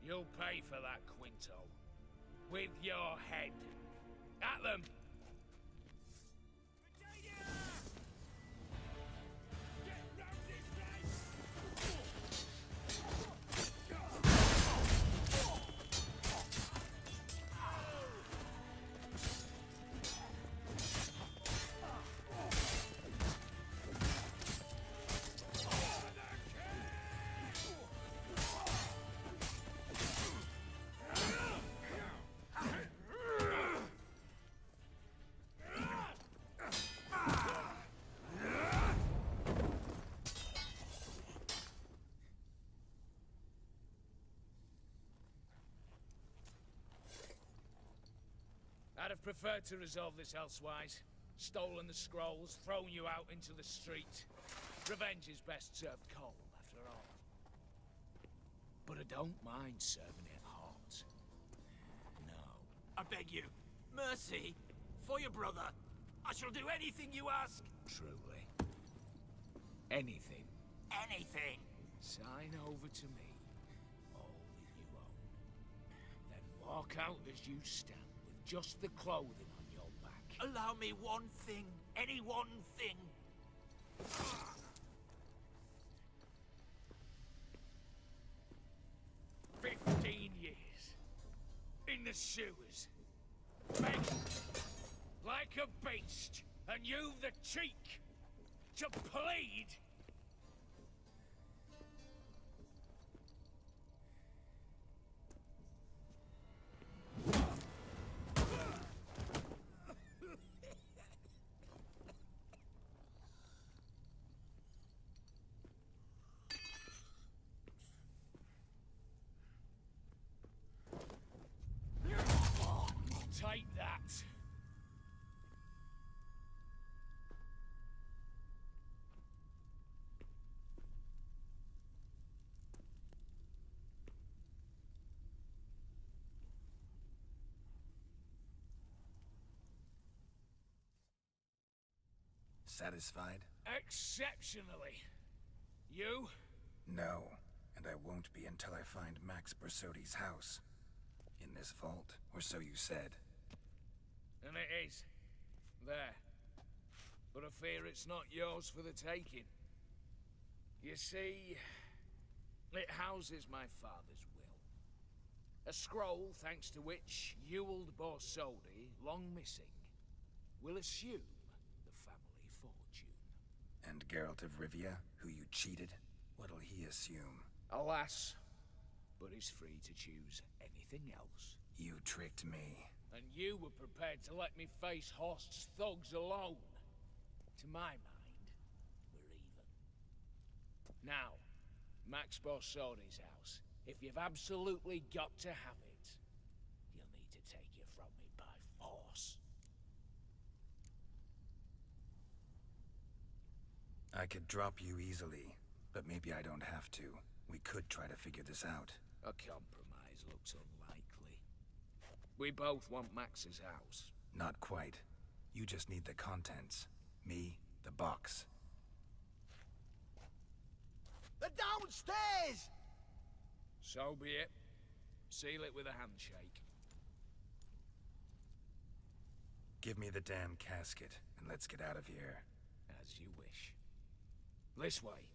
S21: You'll pay for that, Quinto. With your head. At them! I'd have preferred to resolve this elsewise. Stolen the scrolls, thrown you out into the street. Revenge is best served cold, after all. But I don't mind serving it hot. No.
S18: I beg you, mercy, for your brother. I shall do anything you ask.
S21: Truly. Anything.
S18: Anything.
S21: Sign over to me. All that you own. Then walk out as you stand. Just the clothing on your back.
S18: Allow me one thing. Any one thing.
S21: 15 years. In the sewers. Begging. Like a beast. And you've the cheek to plead. Take that.
S2: Satisfied?
S21: Exceptionally. You?
S2: No, and I won't be until I find Max Borsodi's house. In this vault, or so you said.
S21: And it is. There. But I fear it's not yours for the taking. You see, it houses my father's will. A scroll thanks to which Ewald Borsodi, long missing, will assume the family fortune.
S2: And Geralt of Rivia, who you cheated, what'll he assume?
S21: Alas, but he's free to choose anything else.
S2: You tricked me.
S21: And you were prepared to let me face Horst's thugs alone. To my mind, we're even. Now, Max Borsodi's house. If you've absolutely got to have it, you'll need to take it from me by force.
S2: I could drop you easily, but maybe I don't have to. We could try to figure this out.
S21: A compromise looks unlikely. We both want Max's house.
S2: Not quite. You just need the contents. Me, the box.
S18: They're downstairs!
S21: So be it. Seal it with a handshake.
S2: Give me the damn casket, and let's get out of here.
S21: As you wish. This way.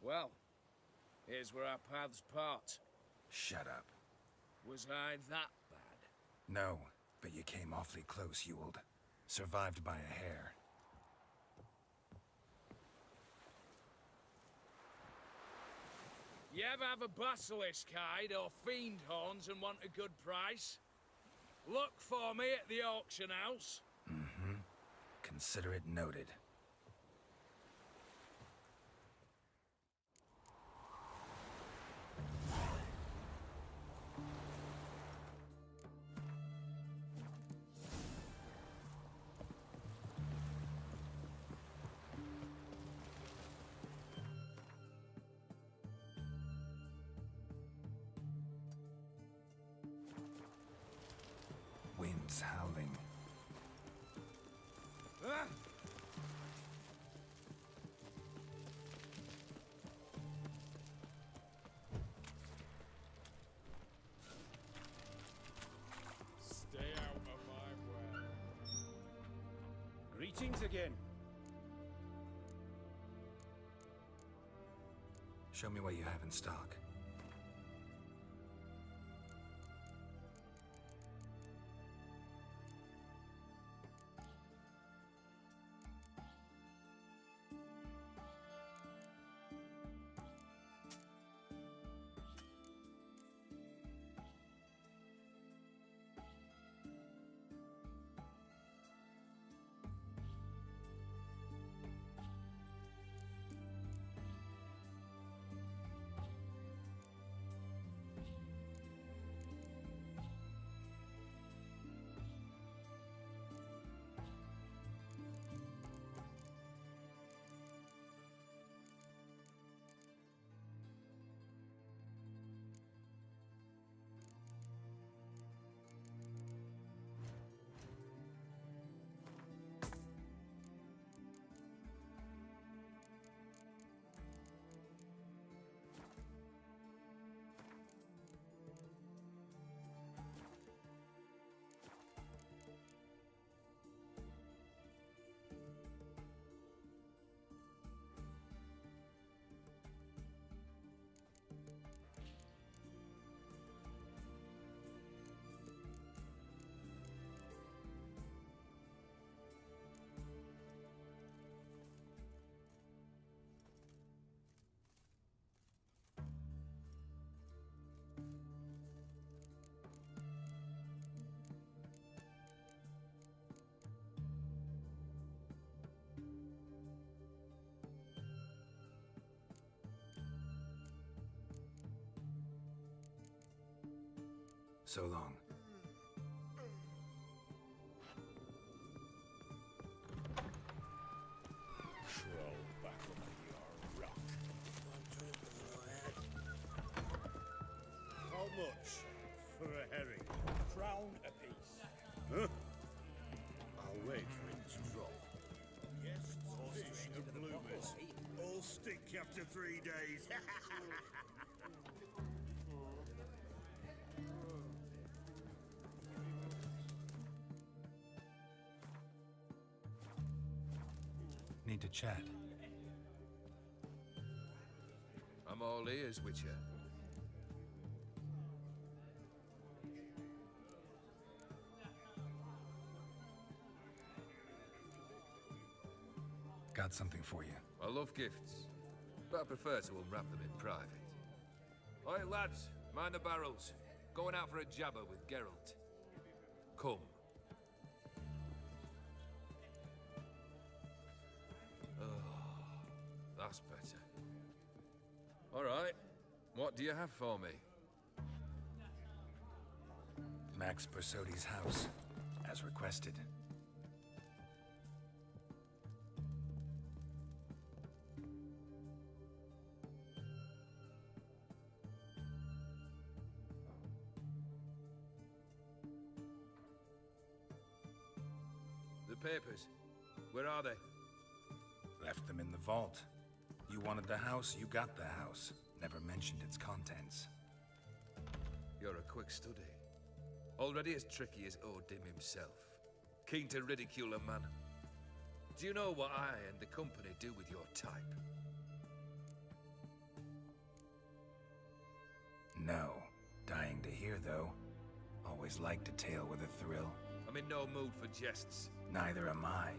S21: Well, here's where our paths part.
S2: Shut up.
S21: Was I that bad?
S2: No, but you came awfully close, Ewald. Survived by a hair.
S21: You ever have a basilisk hide or fiend horns and want a good price? Look for me at the auction house.
S2: Mm-hmm. Consider it noted. Winds howling.
S21: Ah!
S19: Stay out of my way.
S18: Greetings again.
S2: Show me what you have in stock. So long.
S19: Crawl back under your rock.
S6: How much for a herring?
S19: Crown apiece.
S6: Huh? I'll wait for it to drop. Yes, fish and bloomers. All stick after 3 days.
S2: Need to chat.
S5: I'm all ears, Witcher.
S2: Got something for you.
S5: I love gifts, but I prefer to unwrap them in private. Oi, lads, mind the barrels. Going out for a jabber with Geralt. Come. Oh, that's better. All right, what do you have for me?
S2: Max Bersodi's house, as requested.
S5: The papers, where are they?
S2: Left them in the vault. You wanted the house, you got the house. Never mentioned its contents.
S5: You're a quick study. Already as tricky as Odin himself. Keen to ridicule a man. Do you know what I and the company do with your type?
S2: No. Dying to hear, though. Always liked a tale with a thrill.
S5: I'm in no mood for jests.
S2: Neither am I.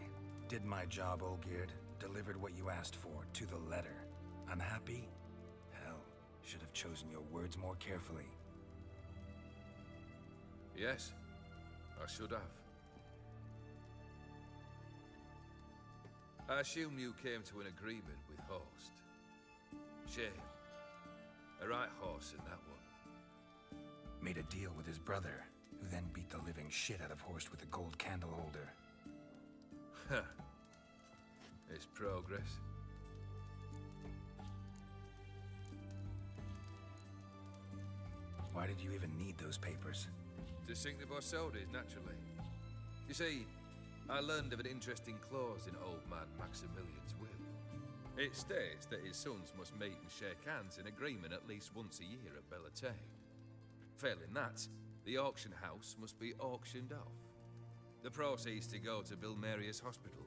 S2: Did my job, Olgierd. Delivered what you asked for, to the letter. Unhappy? Hell, should have chosen your words more carefully.
S5: Yes, I should have. I assume you came to an agreement with Horst. Shame. A right horse in that one.
S2: Made a deal with his brother, who then beat the living shit out of Horst with a gold candle holder.
S5: Huh. It's progress.
S2: Why did you even need those papers?
S5: To sink the Borsodis, naturally. You see, I learned of an interesting clause in old man Maximilian's will. It states that his sons must meet and shake hands in agreement at least once a year at Bellatane. Failing that, the auction house must be auctioned off. The proceeds to go to Bilmerius Hospital.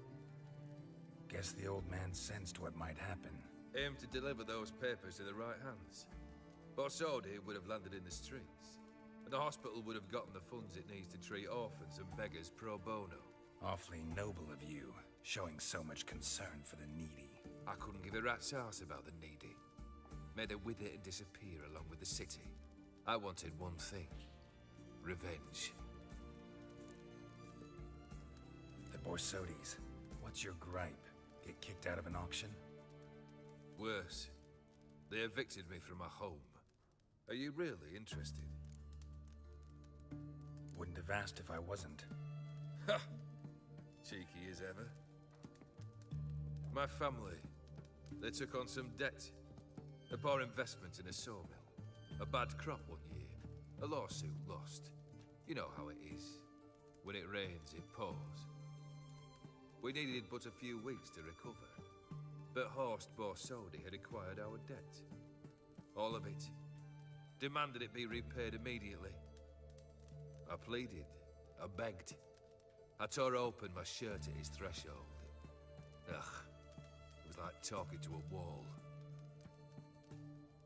S2: Guess the old man sensed what might happen.
S5: Aim to deliver those papers to the right hands. Borsodi would have landed in the streets, and the hospital would have gotten the funds it needs to treat orphans and beggars pro bono.
S2: Awfully noble of you, showing so much concern for the needy.
S5: I couldn't give a rat's ass about the needy. May they wither and disappear along with the city. I wanted one thing. Revenge.
S2: The Borsodis. What's your gripe? Get kicked out of an auction?
S5: Worse. They evicted me from my home. Are you really interested?
S2: Wouldn't have asked if I wasn't.
S5: Ha! Cheeky as ever. My family, they took on some debt. A poor investment in a sawmill. A bad crop one year. A lawsuit lost. You know how it is. When it rains, it pours. We needed but a few weeks to recover. But Horst Borsodi had acquired our debt. All of it. Demanded it be repaid immediately. I pleaded. I begged. I tore open my shirt at his threshold. Ugh. It was like talking to a wall.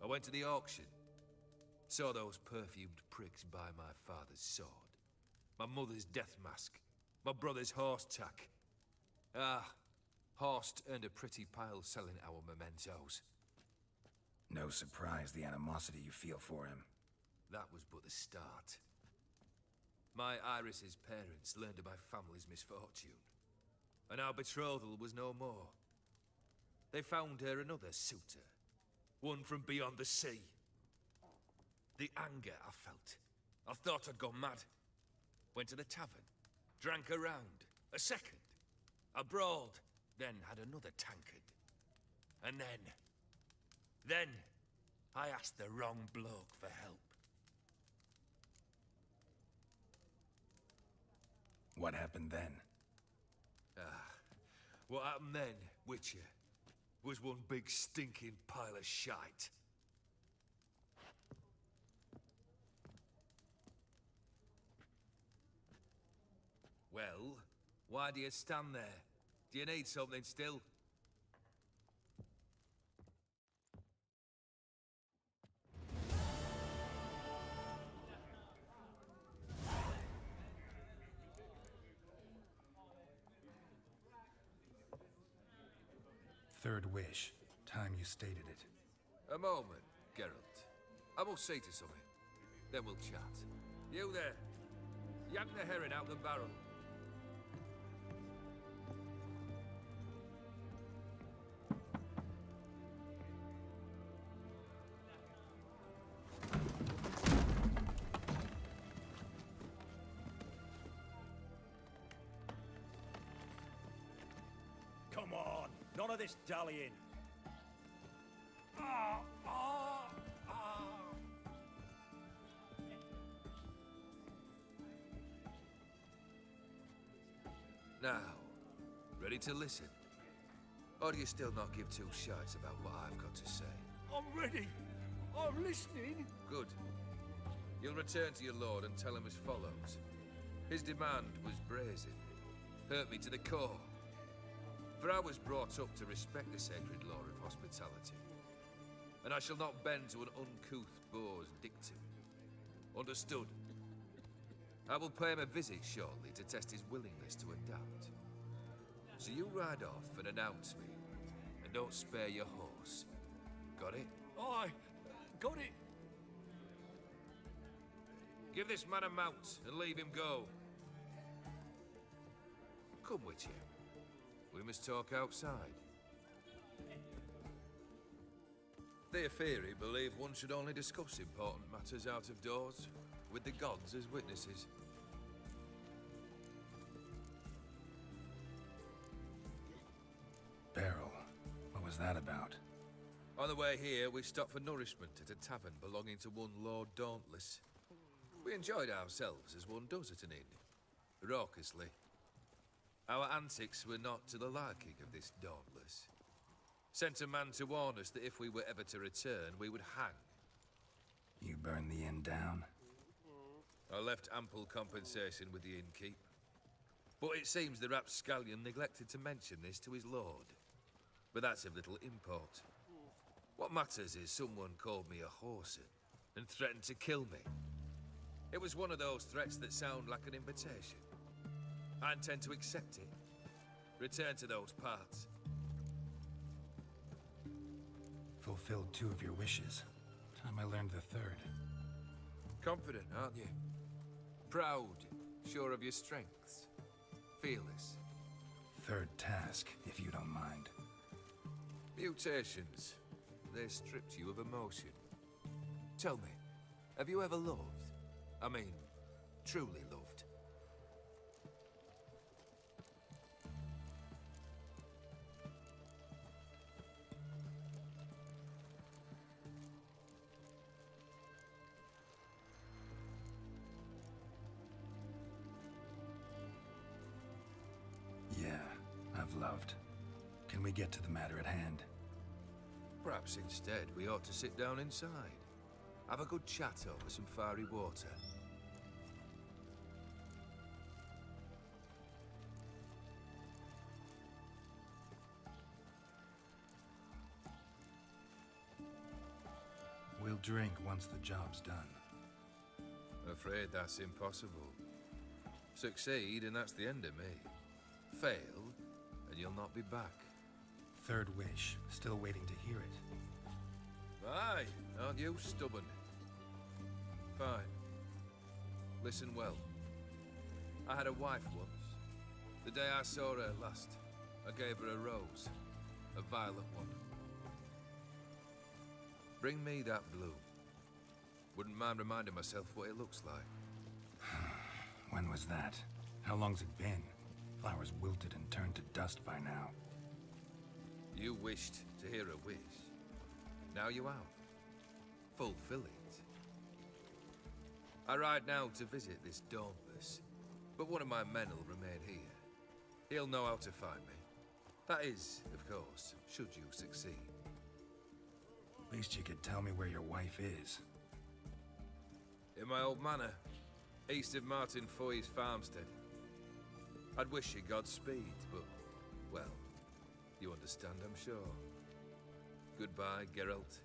S5: I went to the auction. Saw those perfumed pricks buy my father's sword. My mother's death mask. My brother's horse tack. Ah, Horst earned a pretty pile selling our mementos.
S2: No surprise the animosity you feel for him.
S5: That was but the start. My Iris's parents learned of my family's misfortune, and our betrothal was no more. They found her another suitor, one from beyond the sea. The anger I felt. I thought I'd gone mad. Went to the tavern, drank a round, a second. I brawled, then had another tankard. And then, I asked the wrong bloke for help.
S2: What happened then?
S5: What happened then, Witcher, was one big stinking pile of shite. Well, why do you stand there? Do you need something still?
S2: Third wish. Time you stated it.
S5: A moment, Geralt. I must see to something. Then we'll chat. You there. Yank the herring out the barrel.
S18: Come on, none of this dallying.
S5: Now, ready to listen? Or do you still not give two shites about what I've got to say?
S18: I'm ready. I'm listening.
S5: Good. You'll return to your lord and tell him as follows. His demand was brazen. Hurt me to the core. For I was brought up to respect the sacred law of hospitality. and I shall not bend to an uncouth boar's dictum. Understood? I will pay him a visit shortly to test his willingness to adapt. So you ride off and announce me, and don't spare your horse. Got it?
S6: Aye, got it.
S5: Give this man a mount and leave him go. Come with you. We must talk outside. Theophary believed one should only discuss important matters out of doors, with the gods as witnesses.
S2: Beryl, what was that about?
S5: On the way here, we stopped for nourishment at a tavern belonging to one Lord Dauntless. We enjoyed ourselves as one does at an inn, raucously. Our antics were not to the liking of this Dauntless. Sent a man to warn us that if we were ever to return, we would hang.
S2: You burned the inn down?
S5: I left ample compensation with the innkeep. But it seems the rapscallion neglected to mention this to his lord. But that's of little import. What matters is someone called me a whoreson and threatened to kill me. It was one of those threats that sound like an invitation. I intend to accept it. Return to those parts.
S2: Fulfilled 2 of your wishes. Time I learned the 3rd.
S5: Confident, aren't you? Proud, sure of your strengths. Fearless.
S2: 3rd task, if you don't mind.
S5: Mutations. They stripped you of emotion. Tell me, have you ever loved? I mean, truly loved?
S2: Yeah, I've loved. Can we get to the matter at hand?
S5: Perhaps instead we ought to sit down inside. Have a good chat over some fiery water.
S2: We'll drink once the job's done.
S5: Afraid that's impossible. Succeed, and that's the end of me. Fail, and you'll not be back.
S2: 3rd wish. Still waiting to hear it.
S5: Aye, aren't you stubborn? Fine. Listen well. I had a wife once. The day I saw her last, I gave her a rose. A violet one. Bring me that bloom. Wouldn't mind reminding myself what it looks like.
S2: When was that? How long's it been? Flowers wilted and turned to dust by now.
S5: You wished to hear a wish. Now you have. Fulfill it. I ride now to visit this Dauntless, but one of my men will remain here. He'll know how to find me. That is, of course, should you succeed.
S2: At least you could tell me where your wife is.
S5: In my old manor, east of Martin Foy's farmstead. I'd wish you Godspeed, but, well, you understand, I'm sure. Goodbye, Geralt.